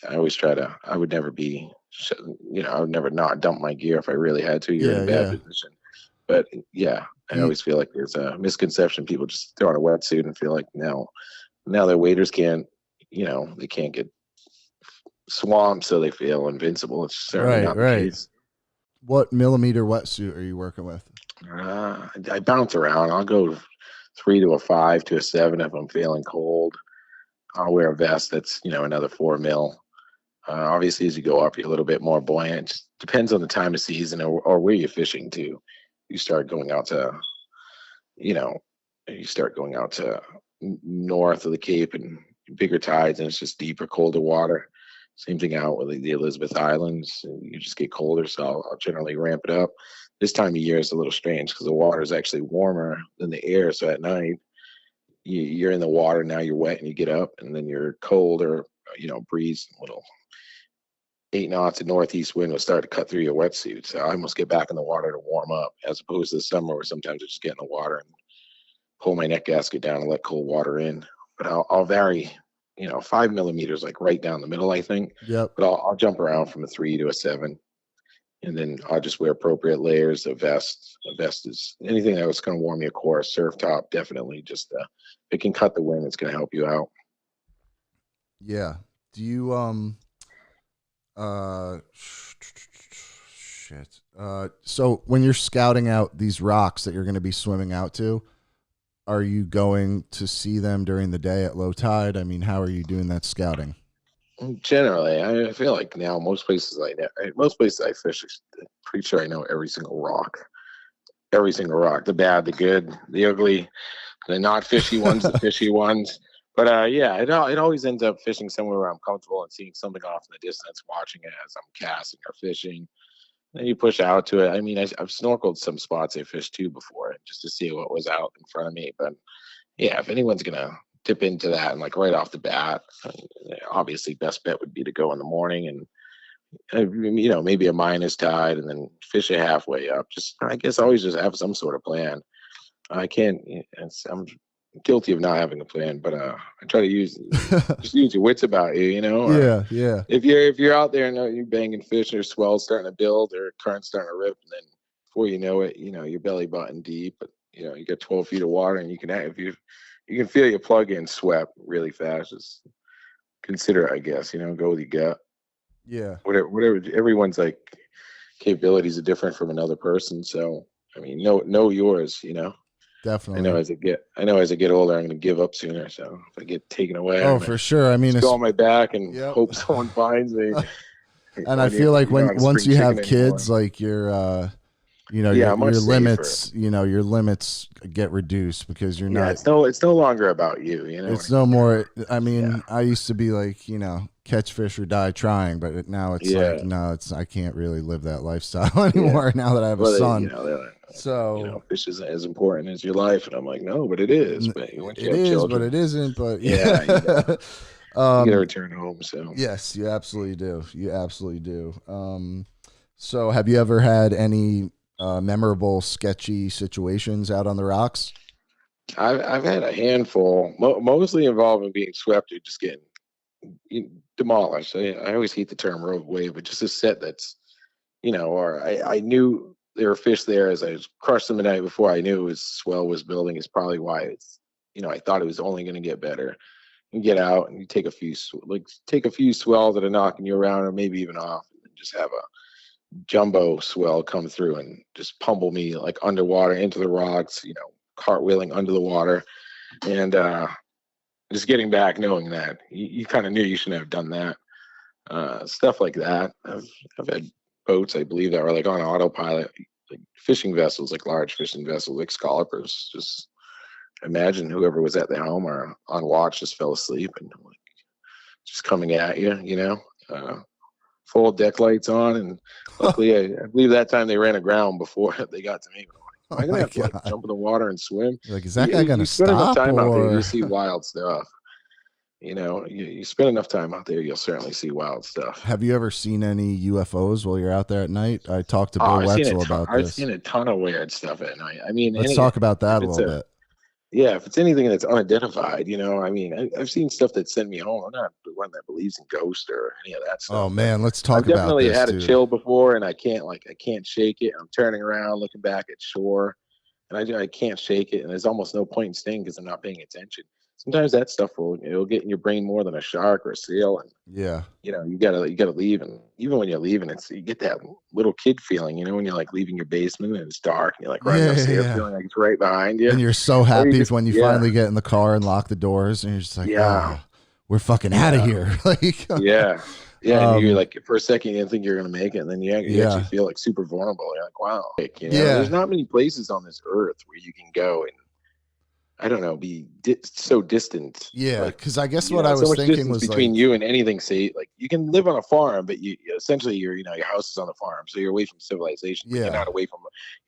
I always try to. I would never be. I would never not dump my gear if I really had to. You're in a Yeah, bad yeah. position. But yeah, I You, always feel like there's a misconception. People just throw on a wetsuit and feel like now their waders can't. They can't get swamped, so they feel invincible. It's certainly right, not the right. case. What millimeter wetsuit are you working with? I bounce around. I'll go 3 to a 5 to a 7 if I'm feeling cold. I'll wear a vest that's another 4 mil. Obviously, as you go up, you're a little bit more buoyant. Just depends on the time of season or where you're fishing to. You start going out to, you know, you start going out to north of the Cape and bigger tides, and it's just deeper, colder water. Same thing out with the Elizabeth Islands. You just get colder, so I'll generally ramp it up. This time of year is a little strange because the water is actually warmer than the air. So at night, you're in the water, now you're wet, and you get up, and then you're cold or breeze, a little 8 knots of northeast wind will start to cut through your wetsuit. So I almost get back in the water to warm up, as opposed to the summer where sometimes I just get in the water and pull my neck gasket down and let cold water in. But I'll vary, 5 millimeters, like right down the middle, I think. Yep. But I'll jump around from a 3 to a 7, and then I'll just wear appropriate layers. A vest. A vest is anything that was going to warm your core. Surf top, definitely. Just it can cut the wind. It's going to help you out. Yeah. Do you shit. So when you're scouting out these rocks that you're going to be swimming out to, are you going to see them during the day at low tide? I mean, how are you doing that scouting? Generally, I feel like now most places I fish, I'm pretty sure I know every single rock. Every single rock, the bad, the good, the ugly, the not fishy ones, the fishy ones. But yeah, it always ends up fishing somewhere where I'm comfortable and seeing something off in the distance, watching it as I'm casting or fishing. Then you push out to it. I mean, I've snorkeled some spots I fished to before just to see what was out in front of me. But yeah, if anyone's gonna dip into that and like right off the bat, obviously best bet would be to go in the morning and maybe a minus tide and then fish it halfway up. Just I guess always just have some sort of plan. I can't. I'm guilty of not having a plan, but I try to use your wits about you. Or Yeah, yeah. if you're out there and you're banging fish or swells starting to build or current starting to rip, and then before you know it, your belly button deep, but you get 12 feet of water, and you can feel your plug in swept really fast. Just consider it, I guess. Go with your gut. Yeah, Whatever. Everyone's like capabilities are different from another person, so I mean, know yours. I know definitely. as I get older, I'm going to give up sooner. So if I get taken away, I'm Oh, going to for sure. I mean, just go on my back and yep. hope someone finds me. And I When feel like you're not a once spring you chicken have anymore. kids, like Yeah, much your safer. limits, your limits get reduced because you're Yeah, not. it's no longer about you. You know what It's I no mean? more. I Yeah, mean, I used to be like, catch fish or die trying, but now it's like, yeah, no, I can't really live that lifestyle yeah. anymore now that I have a Well, son. they're like, So fish isn't as important as your life, and I'm like, no, but it is. But once you it have is, but children, it isn't. But yeah, yeah. you gotta um, return home. So. yes, you absolutely do. You absolutely do. So have you ever had any memorable, sketchy situations out on the rocks? I've had a handful, mostly involving being swept or just getting demolished. I always hate the term rogue wave, but just a set that's, or I knew there were fish there as I crushed them the night before. I knew it was swell was building. Is probably why I thought it was only going to get better. You get out and you take a few swells that are knocking you around or maybe even off, and just have a jumbo swell come through and just pummel me like underwater into the rocks. Cartwheeling under the water, and just getting back, knowing that you kind of knew you shouldn't have done that. Stuff like that. I've had boats, I believe, that were like on autopilot, like fishing vessels, like large fishing vessels, like scallopers. Just imagine whoever was at the helm or on watch just fell asleep and like just coming at you, full deck lights on. And luckily, I believe that time they ran aground before they got to me. Oh Am I gonna my have to like God. jump in the water and swim? You're like, is that guy gonna You spend enough stop time out there, or? you see wild stuff. You spend enough time out there, you'll certainly see wild stuff. Have you ever seen any UFOs while you're out there at night? I talked to Bill I've seen Wetzel about I've this. seen a ton of weird stuff at night. I mean, Let's talk about that a little bit. Yeah, if it's anything that's unidentified, I mean, I've seen stuff that sent me home. I'm not the one that believes in ghosts or any of that stuff. Oh man, let's talk I've about definitely this. had Dude. a chill before, and I can't shake it. I'm turning around, looking back at shore, and I can't shake it, and there's almost no point in staying because I'm not paying attention. Sometimes that stuff it'll get in your brain more than a shark or a seal, and Yeah. you gotta leave, and even when you're leaving, you get that little kid feeling, when you're like leaving your basement and it's dark, and you're like running upstairs, feeling like it's right behind you, and you're so happy when you finally get in the car and lock the doors, and you're just like, oh, we're fucking out of here. Like, yeah. And you're like, for a second, you didn't think you're gonna make it, and then you actually feel like super vulnerable. You're like, wow, there's not many places on this earth where you can go and I don't know, be so distant. Yeah, because I guess what I was so much thinking was between like, you and anything. Say, like you can live on a farm, but you essentially your house is on the farm, so you're away from civilization. But you're not away from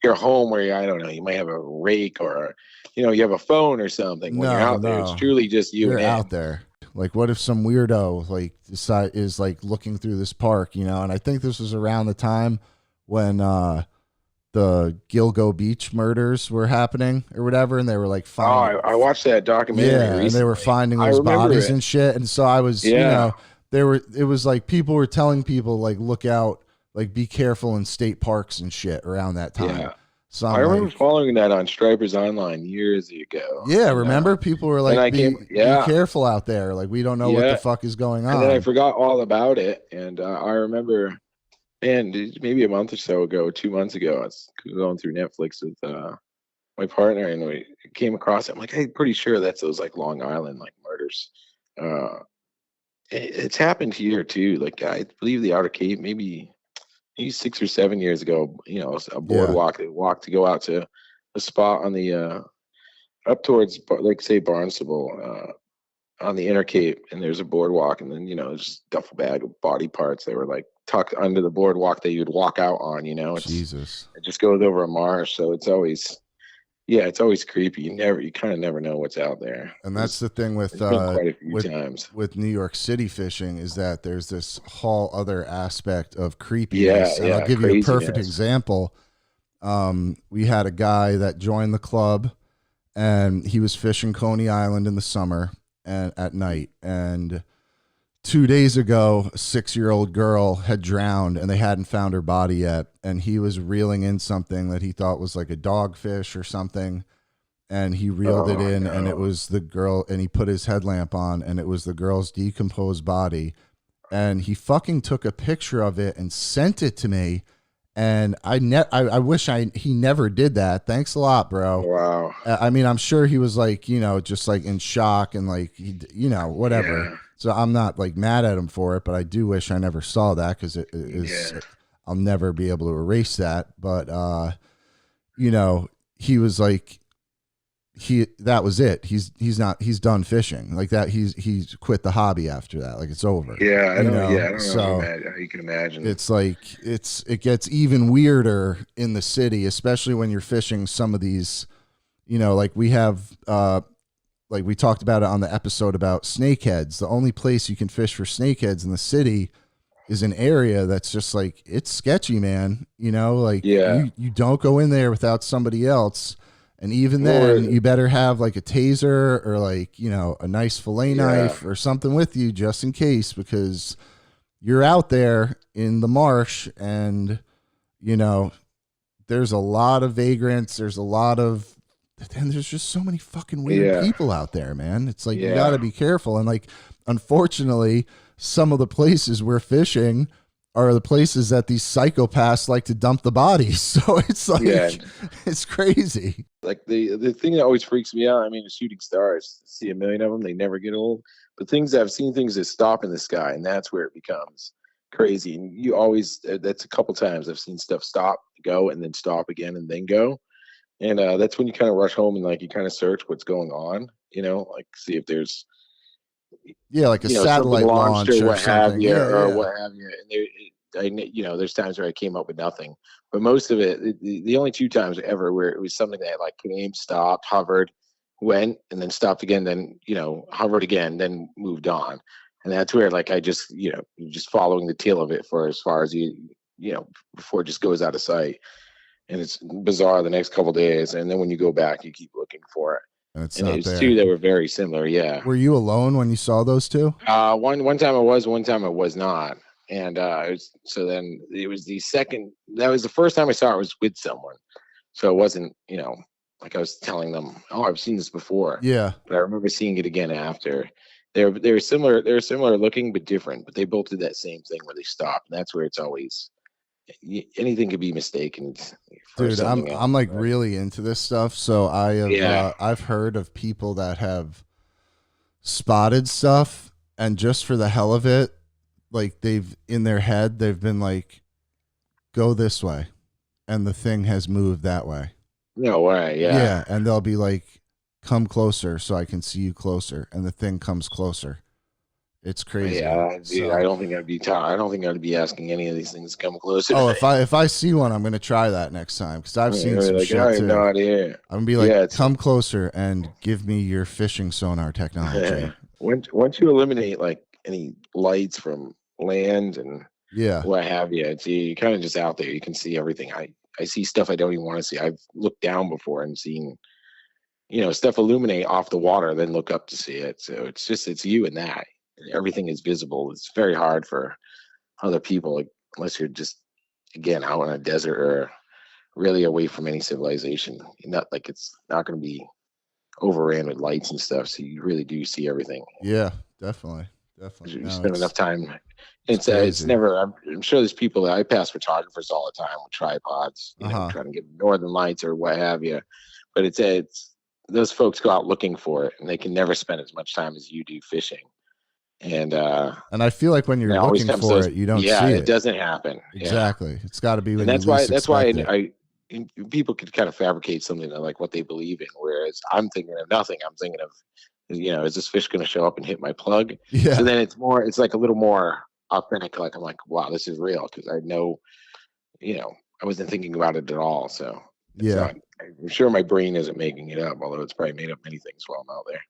your home, where I don't know, you might have a rake or you have a phone or something. When you're out there, it's truly just you. You're out there. Like, what if some weirdo like is like looking through this park, and I think this was around the time when the Gilgo Beach murders were happening or whatever, and they were like finding. I watched that documentary. Yeah, recently. And they were finding those bodies and shit. And so I was, it was like people were telling people like look out, like be careful in state parks and shit around that time. Yeah. So I remember following that on Stripers Online years ago. Yeah, remember people were like, be careful out there. Like we don't know what the fuck is going on. And then I forgot all about it, and I remember. And maybe a month or so ago, 2 months ago, I was going through Netflix with my partner, and we came across it. I'm like, I'm pretty sure that's those like Long Island like murders. It's happened here too. Like I believe the Outer Cape, maybe 6 or 7 years ago. A boardwalk. They walked to go out to a spot on the up towards like say Barnstable on the Inner Cape, and there's a boardwalk, and then there's a duffel bag of body parts. They were like tucked under the boardwalk that you'd walk out on. Jesus, it just goes over a marsh, so it's always creepy. You kind of never know what's out there. And that's the thing with quite a few times with New York City fishing is that there's this whole other aspect of creepiness. And I'll give you a perfect example. We had a guy that joined the club, and he was fishing Coney Island in the summer and at night, and 2 days ago, a 6-year-old girl had drowned and they hadn't found her body yet. And he was reeling in something that he thought was like a dogfish or something. And he reeled it in, and it was the girl, and he put his headlamp on, and it was the girl's decomposed body. And he fucking took a picture of it and sent it to me. And I wish he never did that. Thanks a lot, bro. Wow. I mean, I'm sure he was like, just like in shock and like, whatever. Yeah. So I'm not like mad at him for it, but I do wish I never saw that because it is, I'll never be able to erase that. But, he was like, that was it. He's done fishing like that. He's quit the hobby after that. Like it's over. Yeah. I don't know how you can imagine. It's like, it gets even weirder in the city, especially when you're fishing some of these, like we have, like we talked about it on the episode about snakeheads. The only place you can fish for snakeheads in the city is an area that's just like, it's sketchy, man. You don't go in there without somebody else. And even then you better have like a taser or like, a nice fillet knife or something with you just in case, because you're out there in the marsh and, there's a lot of vagrants. And there's just so many fucking weird people out there, man. It's like, you got to be careful. And like, unfortunately, some of the places we're fishing are the places that these psychopaths like to dump the bodies. So it's like, Yeah. it's crazy. Like the thing that always freaks me out, I mean, the shooting stars, see a million of them, they never get old. But I've seen things that stop in the sky, and that's where it becomes crazy. And you always, that's a couple times I've seen stuff stop, go, and then stop again, and then go. And that's when you kind of rush home and like you kind of search what's going on, like see if there's Yeah, like a something satellite launched launch or or what have something. you, Yeah, or yeah. what have you. And there's times where I came up with nothing, but most of it, the only 2 times ever where it was something that like came, stopped, hovered, went, and then stopped again, then hovered again, then moved on. And that's where like I just just following the tail of it for as far as before it just goes out of sight. And it's bizarre the next couple of days, and then when you go back, you keep looking for it. And it's And not it was there. 2 that were very similar. Yeah. Were you alone when you saw those 2? One time I was, one time I was not. And so then it was the second. That was the first time I saw it was with someone. So it wasn't like I was telling them, oh, I've seen this before. Yeah. But I remember seeing it again after. They're similar. They're similar looking, but different. But they both did that same thing where they stopped. And that's where it's always anything could be mistaken for Dude, something else. I'm like really into this stuff. So I've heard of people that have spotted stuff, and just for the hell of it, like in their head they've been like, go this way, and the thing has moved that way. No way. Yeah. And they'll be like, come closer so I can see you closer, and the thing comes closer. It's crazy. Yeah, dude, I don't think I'd be asking any of these things to come closer. Oh, if I see one, I'm gonna try that next time, because I've seen some like, shit I have too. no idea. I'm gonna be like, come closer and give me your fishing sonar technology. Once you eliminate like any lights from land and what have you, you're kind of just out there. You can see everything. I see stuff I don't even want to see. I've looked down before and seen stuff illuminate off the water, then look up to see it. So it's you and that. Everything is visible. It's very hard for other people, unless you're just again out in a desert or really away from any civilization. Not like it's not going to be overran with lights and stuff, so you really do see everything. Yeah, definitely. You spend enough time. It's never. I'm sure there's people that I pass photographers all the time with tripods, trying to get northern lights or what have you. But it's those folks go out looking for it, and they can never spend as much time as you do fishing. And I feel like when you're looking for it, you don't see it. It doesn't happen. Exactly. Yeah. It's got to be when and you least that's why expect it. people could kind of fabricate something that like what they believe in, whereas I'm thinking of nothing. I'm thinking of is this fish going to show up and hit my plug? Yeah. So then it's like a little more authentic. Like I'm like, wow, this is real, because I know I wasn't thinking about it at all. So I'm sure my brain isn't making it up, although it's probably made up many things while I'm out there.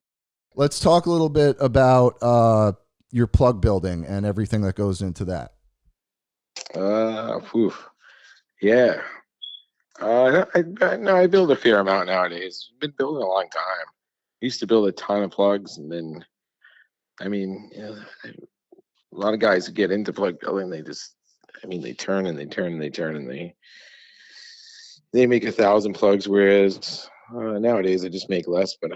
Let's talk a little bit about your plug building and everything that goes into that. Yeah. I build a fair amount nowadays. Been building a long time. Used to build a ton of plugs, and then, a lot of guys who get into plug building, they turn and they turn and they turn and they make 1,000 plugs, whereas nowadays I just make less. But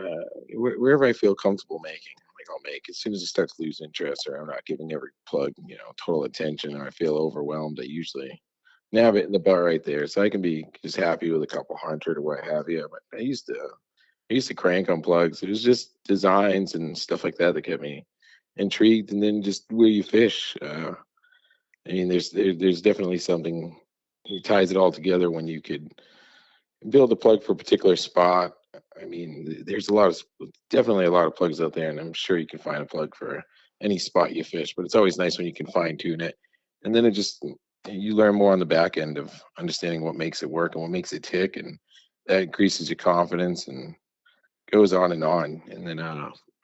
wherever I feel comfortable making, I'll make. As soon as I start to lose interest, or I'm not giving every plug total attention, or I feel overwhelmed, I usually nab it in the butt right there, so I can be just happy with a couple hundred or what have you. But I used to crank on plugs. It was just designs and stuff like that kept me intrigued, and then just where you fish. There's definitely something that ties it all together when you could build a plug for a particular spot. There's definitely a lot of plugs out there, and I'm sure you can find a plug for any spot you fish. But it's always nice when you can fine tune it, and then you learn more on the back end of understanding what makes it work and what makes it tick, and that increases your confidence and goes on and on. And then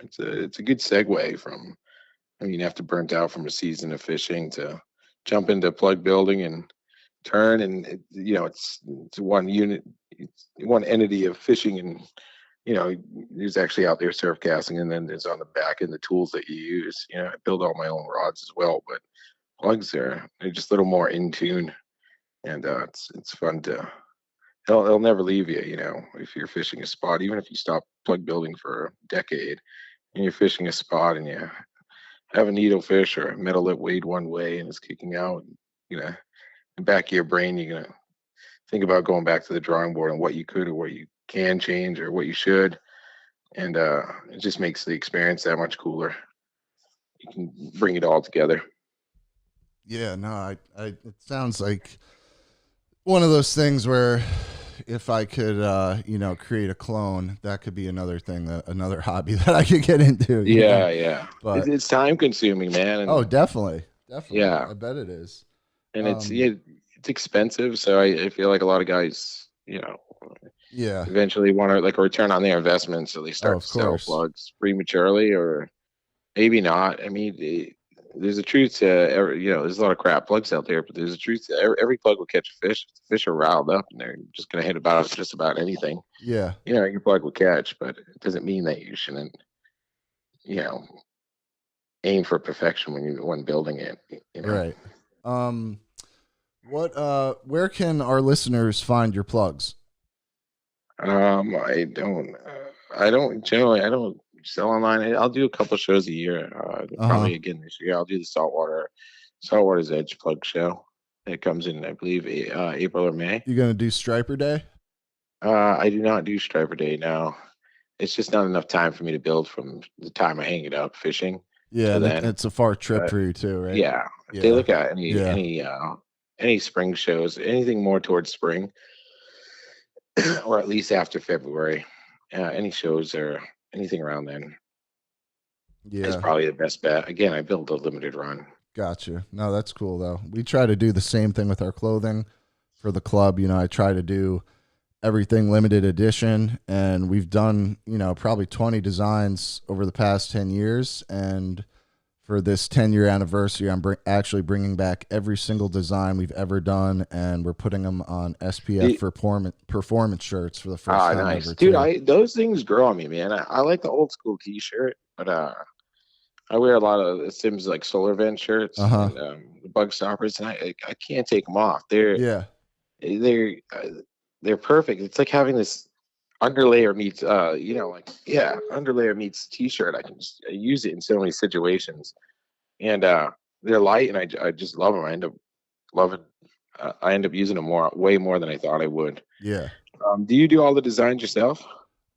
it's a good segue from after burnt out from a season of fishing to jump into plug building and turn, and it's one unit, it's one entity of fishing, and there's actually out there surf casting, and then there's on the back end the tools that you use. I build all my own rods as well, but plugs they're just a little more in tune, and it's fun to. They'll never leave you. If you're fishing a spot, even if you stop plug building for a decade, and you're fishing a spot and you have a needlefish or a metal lip weighed one way and it's kicking out, you know, in the back of your brain, you're gonna think about going back to the drawing board and what you could or what you can change or what you should, and it just makes the experience that much cooler. You can bring it all together. Yeah, no, it sounds like one of those things where if I could, create a clone, that could be another thing, another hobby that I could get into. Yeah, yeah. But It's time consuming, man. And definitely. yeah, I bet it is. and it's expensive. So I feel like a lot of guys, Yeah. eventually want to like a return on their investment, so they start to sell plugs prematurely, or maybe not. I mean, there's a truth to there's a lot of crap plugs out there, but there's a truth to every plug will catch a fish. The fish are riled up, and they're just going to hit about just about anything. Yeah. Your plug will catch, but it doesn't mean that you shouldn't, aim for perfection when building it. Right. Where can our listeners find your plugs? I don't sell online. I'll do a couple shows a year. Probably again this year. I'll do the Saltwater's Edge plug show. It comes in, I believe, April or May. You gonna do Striper Day? I do not do Striper Day now. It's just not enough time for me to build from the time I hang it up fishing. Yeah, it's a far trip for you too, right? Yeah. If they look at any spring shows, anything more towards spring, or at least after February, any shows or anything around then, is probably the best bet. Again, I build a limited run. Gotcha. No, that's cool though. We try to do the same thing with our clothing for the club. I try to do everything limited edition, and we've done, probably 20 designs over the past 10 years. And for this 10-year anniversary, I'm actually bringing back every single design we've ever done, and we're putting them on SPF for performance shirts for the first time nice. ever. Dude, those things grow on me, man. I like the old school t-shirt, but I wear a lot of Sims like solar vent shirts and the bug stoppers, and I can't take them off. They're perfect. It's like having this underlayer meets underlayer meets t-shirt. I can just use it in so many situations, and they're light, and I just love them. I end up using them way more than I thought I would. Yeah. Do you do all the designs yourself?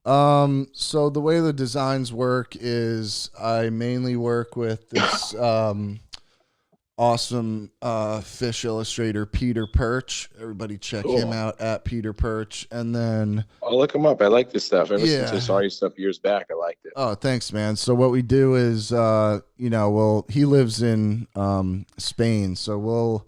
So the way the designs work is I mainly work with this awesome fish illustrator, Peter Perch. Everybody check him out at Peter Perch. And then I'll look him up. I like this stuff. Ever since I saw your stuff years back, I liked it. Oh, thanks, man. So what we do is, he lives in Spain, so we'll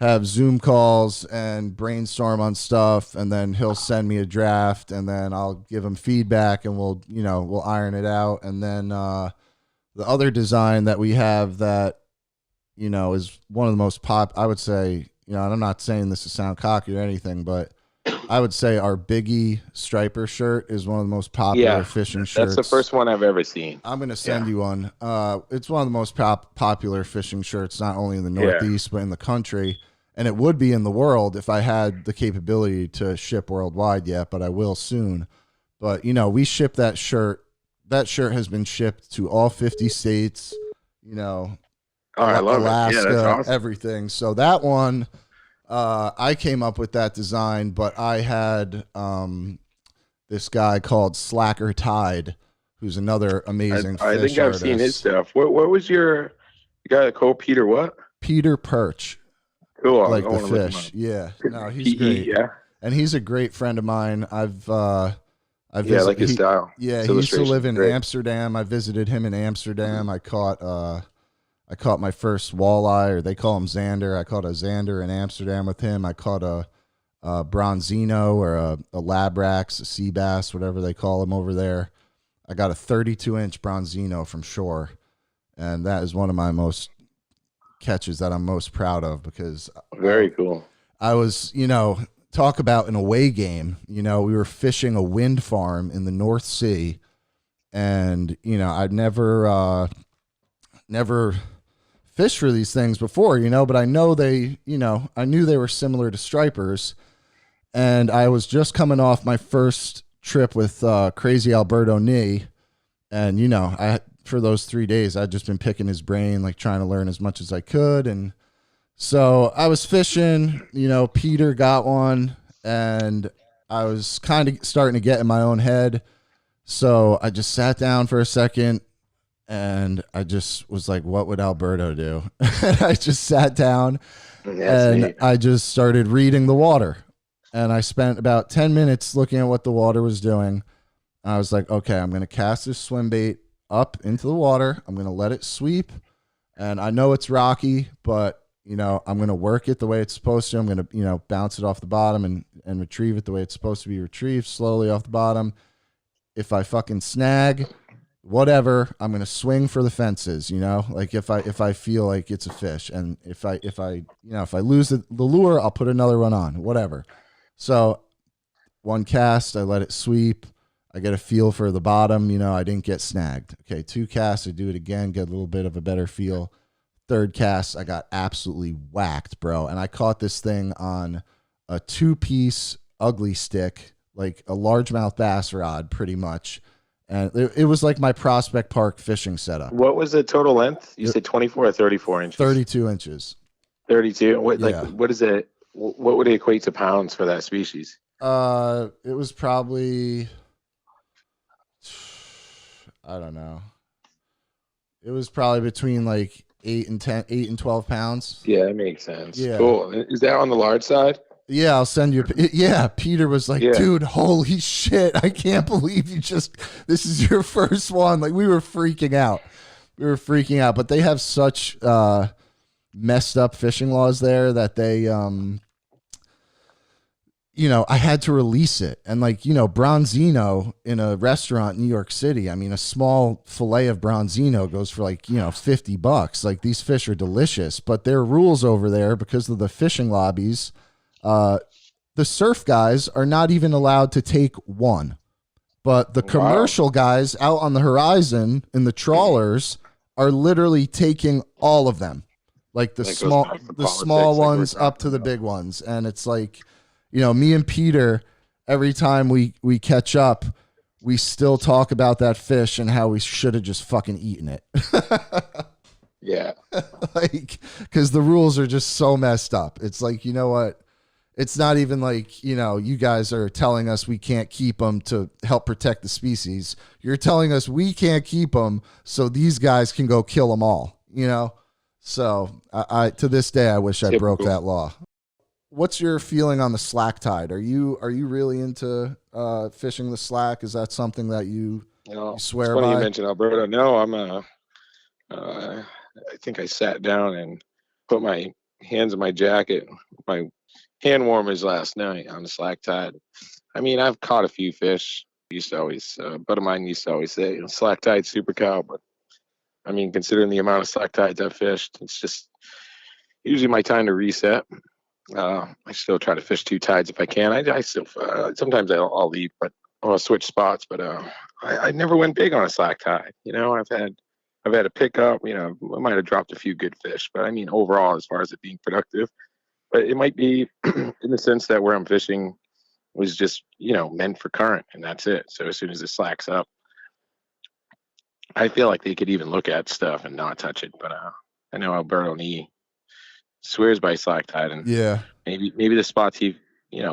have Zoom calls and brainstorm on stuff, and then he'll send me a draft, and then I'll give him feedback, and we'll iron it out. And then the other design that we have that is one of the most I would say, and I'm not saying this to sound cocky or anything, but I would say our Biggie Striper shirt is one of the most popular fishing shirts. That's the first one I've ever seen. I'm going to send you one. It's one of the most popular fishing shirts, not only in the Northeast, but in the country. And it would be in the world if I had the capability to ship worldwide yet, but I will soon. But, we ship that shirt. That shirt has been shipped to all 50 states, I love Alaska, it. Yeah, that's awesome. Everything. So that one, I came up with that design, but I had this guy called Slacker Tide, who's another amazing fish I think I've seen his stuff. What was you got a called Peter what? Peter Perch. Cool. Like the fish. Yeah. No, he's great. Yeah. And he's a great friend of mine. I like his style. Yeah, he used to live in Amsterdam. I visited him in Amsterdam. I caught my first walleye, or they call him Xander. I caught a Xander in Amsterdam with him. I caught a Bronzino, or a Labrax, a sea bass, whatever they call him over there. I got a 32-inch Bronzino from shore, and that is one of my most catches that I'm most proud of, because very cool. I was, talk about an away game. We were fishing a wind farm in the North Sea, and I'd never fished for these things before, but I know I knew they were similar to stripers, and I was just coming off my first trip with Crazy Alberto Nee, and for those 3 days I'd just been picking his brain, like trying to learn as much as I could. And So I was fishing, Peter got one, and I was kind of starting to get in my own head. So I just sat down for a second and I just was like, what would Alberto do? And I just sat down That's and neat. I just started reading the water. And I spent about 10 minutes looking at what the water was doing. I was like, okay, I'm going to cast this swim bait up into the water. I'm going to let it sweep. And I know it's rocky, but I'm going to work it the way it's supposed to. I'm going to, bounce it off the bottom and retrieve it the way it's supposed to be retrieved, slowly off the bottom. If I fucking snag, whatever, I'm going to swing for the fences, like if I feel like it's a fish, and if I lose the lure, I'll put another one on, whatever. So one cast, I let it sweep. I get a feel for the bottom, I didn't get snagged. Okay, 2 casts, I do it again, get a little bit of a better feel. 3rd cast, I got absolutely whacked, bro. And I caught this thing on a 2-piece ugly stick, like a largemouth bass rod, pretty much. And it was like my Prospect Park fishing setup. What was the total length? You said 24 or 34 inches? 32 inches. 32. What Yeah. what is it? What would it equate to pounds for that species? It was probably, I don't know. It was probably between like 8 and 12 pounds. Yeah, that makes sense. Yeah. Cool. Is that on the large side? Yeah, I'll send you. Yeah, Peter was like, Yeah. dude, holy shit. I can't believe this is your first one. Like, we were freaking out. But they have such messed up fishing laws there that they, I had to release it. And Bronzino in a restaurant in New York City, I mean, a small fillet of Bronzino goes for $50. Like, these fish are delicious, but there are rules over there because of the fishing lobbies. The surf guys are not even allowed to take one, but the commercial guys out on the horizon in the trawlers are literally taking all of them, like the small ones up to the big ones. And it's like, me and Peter, every time we catch up, we still talk about that fish and how we should have just fucking eaten it. Yeah. Like, because the rules are just so messed up. It's like, you know what? It's not even like, you guys are telling us we can't keep them to help protect the species. You're telling us we can't keep them so these guys can go kill them all, So I to this day, I wish I broke that law. What's your feeling on the slack tide? Are you really into fishing the slack? Is that something that you swear it's funny by? You mentioned Alberta. No, I think I sat down and put my hands in my jacket, my hand warmers last night on the slack tide. I mean, I've caught a few fish. A buddy of mine used to always say, slack tide, super cow. But I mean, considering the amount of slack tides I've fished, it's just usually my time to reset. I still try to fish 2 tides if I can. I still sometimes I'll leave, but I'll switch spots. But I never went big on a slack tide. I've had a pickup. I might have dropped a few good fish, but I mean, overall, as far as it being productive, but it might be in the sense that where I'm fishing was just meant for current, and that's it. So as soon as it slacks up, I feel like they could even look at stuff and not touch it. But I know Alberto Nee swears by slack tide, and Yeah. maybe the spots he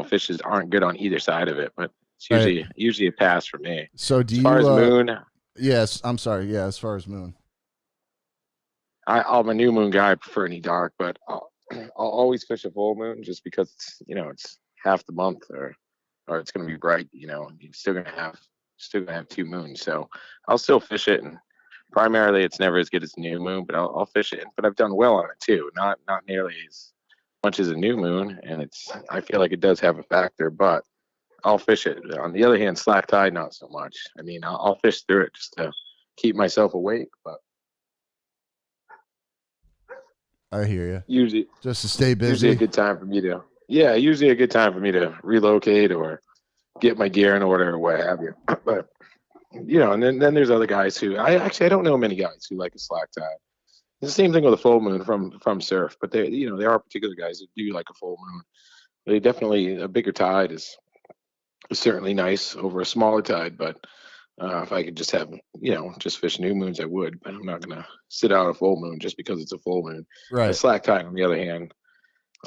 fishes aren't good on either side of it, but it's usually a pass for me. So do as far you, as moon? Yes, I'm sorry. Yeah, as far as moon. I'm a new moon guy. I prefer any dark, but I'll always fish a full moon just because it's half the month, or it's going to be bright. You're still going to have 2 moons, so I'll still fish it. And primarily, it's never as good as new moon, but I'll fish it. But I've done well on it too. Not nearly as much as a new moon, and I feel like it does have a factor, but I'll fish it. On the other hand, slack tide, not so much. I mean, I'll fish through it just to keep myself awake, but I hear you. Usually, just to stay busy. Usually a good time for me to relocate or get my gear in order or what have you. But and then there's other guys who I don't know many guys who like a slack tide. It's the same thing with a full moon from surf, but there are particular guys that do like a full moon. They definitely, a bigger tide is certainly nice over a smaller tide, but if I could just have just fish new moons, I would. But I'm not gonna sit out a full moon just because it's a full moon. Right. A slack tide, on the other hand,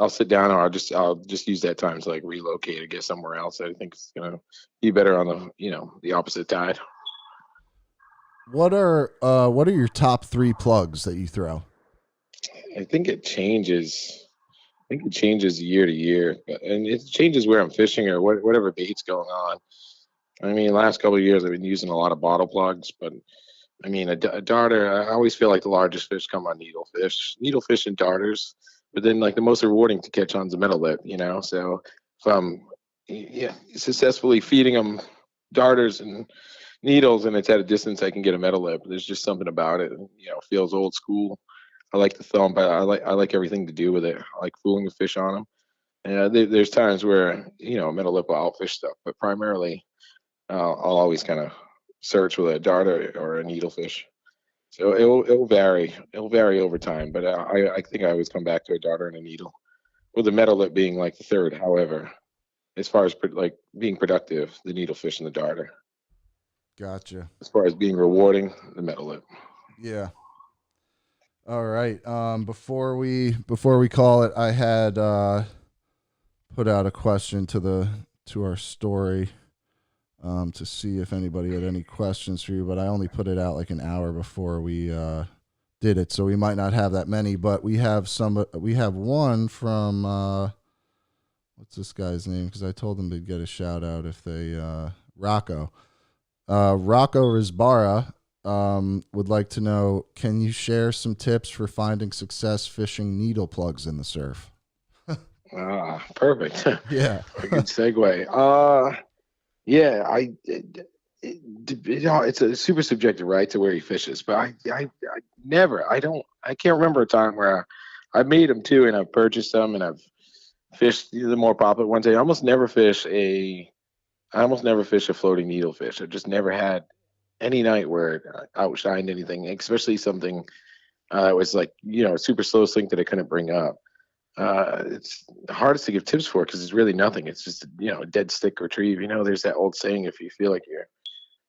I'll sit down, or I'll just use that time to like relocate or get somewhere else. I think it's gonna be better on the opposite tide. What are your top 3 plugs that you throw? I think it changes. I think it changes year to year, and it changes where I'm fishing or whatever bait's going on. I mean, last couple of years I've been using a lot of bottle plugs, but I mean, a darter. I always feel like the largest fish come on needlefish and darters. But then, like the most rewarding to catch on's a metal lip, you know. So if I'm yeah, successfully feeding them darters and needles, and it's at a distance, I can get a metal lip. There's just something about it, feels old school. I like the thumb, but I like everything to do with it. I like fooling the fish on them. And there's times where a metal lip will outfish stuff, but primarily I'll always kind of search with a dart or a needlefish. So it'll vary. It'll vary over time, but I think I always come back to a darter and a needle, with the metal lip being like the third. However, as far as like being productive, the needlefish and the darter. Gotcha. As far as being rewarding, the metal lip. Yeah. All right. Before we call it, I had put out a question to our story to see if anybody had any questions for you, but I only put it out like an hour before we did it, so we might not have that many. But we have one from what's this guy's name? Because I told them they'd get a shout out if they Rocco Rizbara. Would like to know, can you share some tips for finding success fishing needle plugs in the surf? Perfect. Yeah. A good segue. Yeah, it's a super subjective, right, to where he fishes. But I can't remember a time where I made them too, and I've purchased them, and I've fished the more popular ones. I almost never fish a floating needlefish. I've just never had any night where it outshined anything, especially something that was like a super slow sink that I couldn't bring up. It's the hardest to give tips for because it's really nothing. It's just a dead stick retrieve. There's that old saying: if you feel like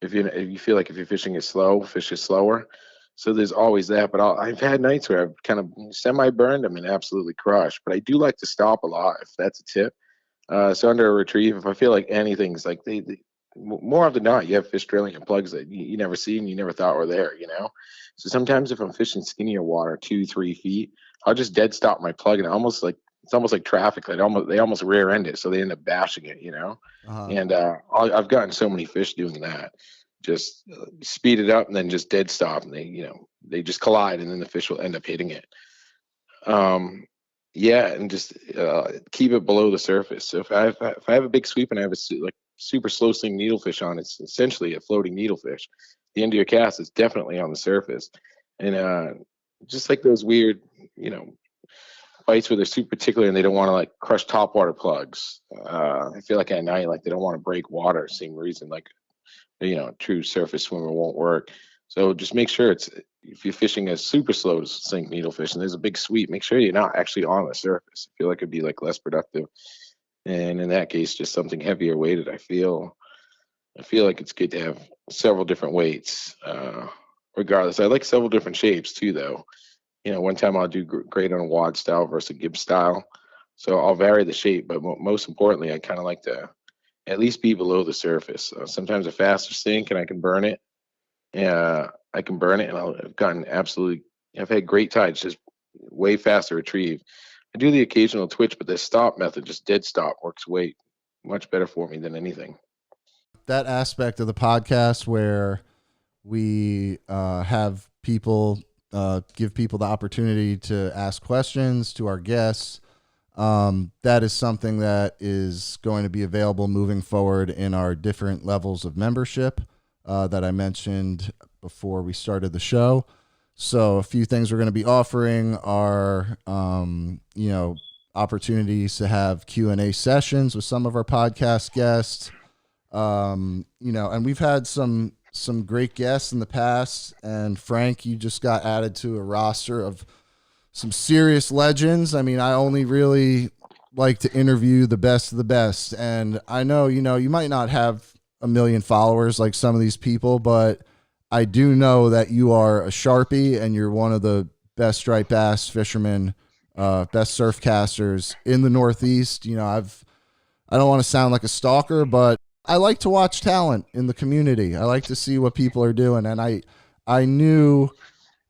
if you're fishing it slow, fish it slower. So there's always that. But I've had nights where I've kind of semi burned them and absolutely crushed. But I do like to stop a lot if that's a tip. So under a retrieve, if I feel like anything's like they more often than not, you have fish drilling in plugs that you never see and you never thought were there. So sometimes if I'm fishing skinnier water, 2-3 feet, I'll just dead stop my plug, and it's almost like traffic. They almost rear end it, so they end up bashing it. Uh-huh. And I've gotten so many fish doing that. Just speed it up and then just dead stop, and they just collide, and then the fish will end up hitting it. Yeah, and just keep it below the surface. So if I have a big sweep and I have like super slow swing needlefish on, it's essentially a floating needlefish. The end of your cast is definitely on the surface, and just like those weird, bites where they're super particular and they don't want to like crush topwater plugs. I feel like at night, like they don't want to break water. Same reason, like a true surface swimmer won't work. So just make sure if you're fishing a super slow sink needlefish and there's a big sweep, make sure you're not actually on the surface. I feel like it'd be like less productive. And in that case, just something heavier weighted. I feel like it's good to have several different weights. Regardless, I like several different shapes too, though. One time I'll do great on a wad style versus a Gibbs style. So I'll vary the shape, but most importantly, I kind of like to at least be below the surface. Sometimes a faster sink and I can burn it. I can burn it, and I've had great tides, just way faster retrieve. I do the occasional twitch, but the stop method, just dead stop, works way much better for me than anything. That aspect of the podcast where we have people give people the opportunity to ask questions to our guests. That is something that is going to be available moving forward in our different levels of membership that I mentioned before we started the show. So a few things we're going to be offering are, opportunities to have Q&A sessions with some of our podcast guests. And we've had some great guests in the past, and Frank, you just got added to a roster of some serious legends. I mean, I only really like to interview the best of the best. And I know, you might not have 1 million followers like some of these people, but I do know that you are a Sharpie and you're one of the best striped bass fishermen best surfcasters in the Northeast. You know, I don't want to sound like a stalker, but I like to watch talent in the community. I like to see what people are doing. And I knew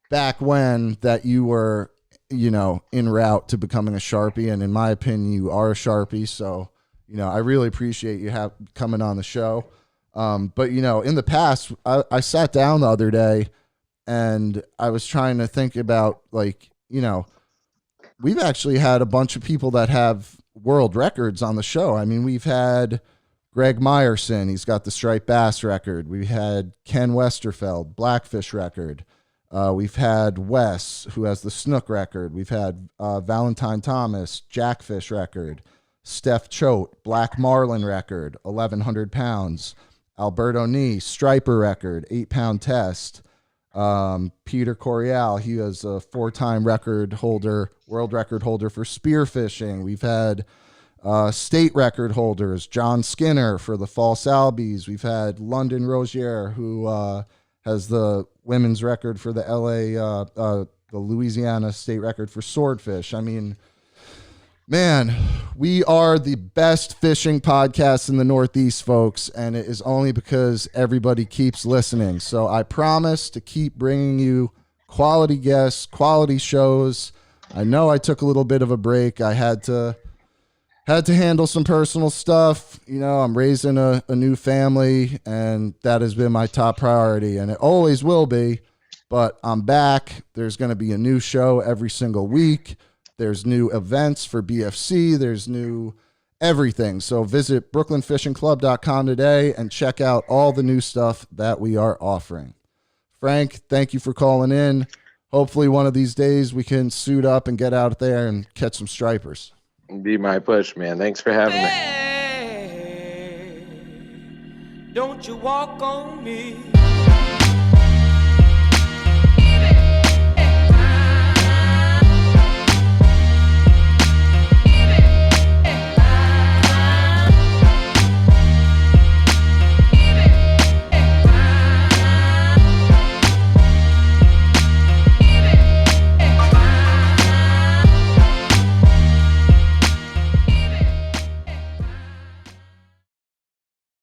back when that you were, you know, en route to becoming a Sharpie. And in my opinion, you are a Sharpie. So, you know, I really appreciate you coming on the show. But, you know, in the past, I sat down the other day and I was trying to think about, like, you know, we've actually had a bunch of people that have world records on the show. I mean, we've had Greg Meyerson. He's got the striped bass record. We had Ken Westerfeld, blackfish record. We've had Wes, who has the snook record. We've had Valentine Thomas, jackfish record. Steph Choate, black marlin record, 1,100 pounds. Alberto Nee, striper record, 8-pound test. Peter Corial, he was a 4-time record holder, world record holder for spearfishing. We've had state record holders, John Skinner for the false albies. We've had London Rozier, who has the women's record for the the Louisiana state record for swordfish. I mean, man, we are the best fishing podcast in the Northeast, folks, and it is only because everybody keeps listening. So I promise to keep bringing you quality guests, quality shows. I know I took a little bit of a break. I had to handle some personal stuff. You know, I'm raising a new family, and that has been my top priority, and it always will be. But I'm back. There's going to be a new show every single week. There's new events for BFC. There's new everything. So visit brooklynfishingclub.com today and check out all the new stuff that we are offering. Frank, thank you for calling in. Hopefully one of these days we can suit up and get out there and catch some stripers. It'd be my pleasure, man. Thanks for having me. Hey, don't you walk on me.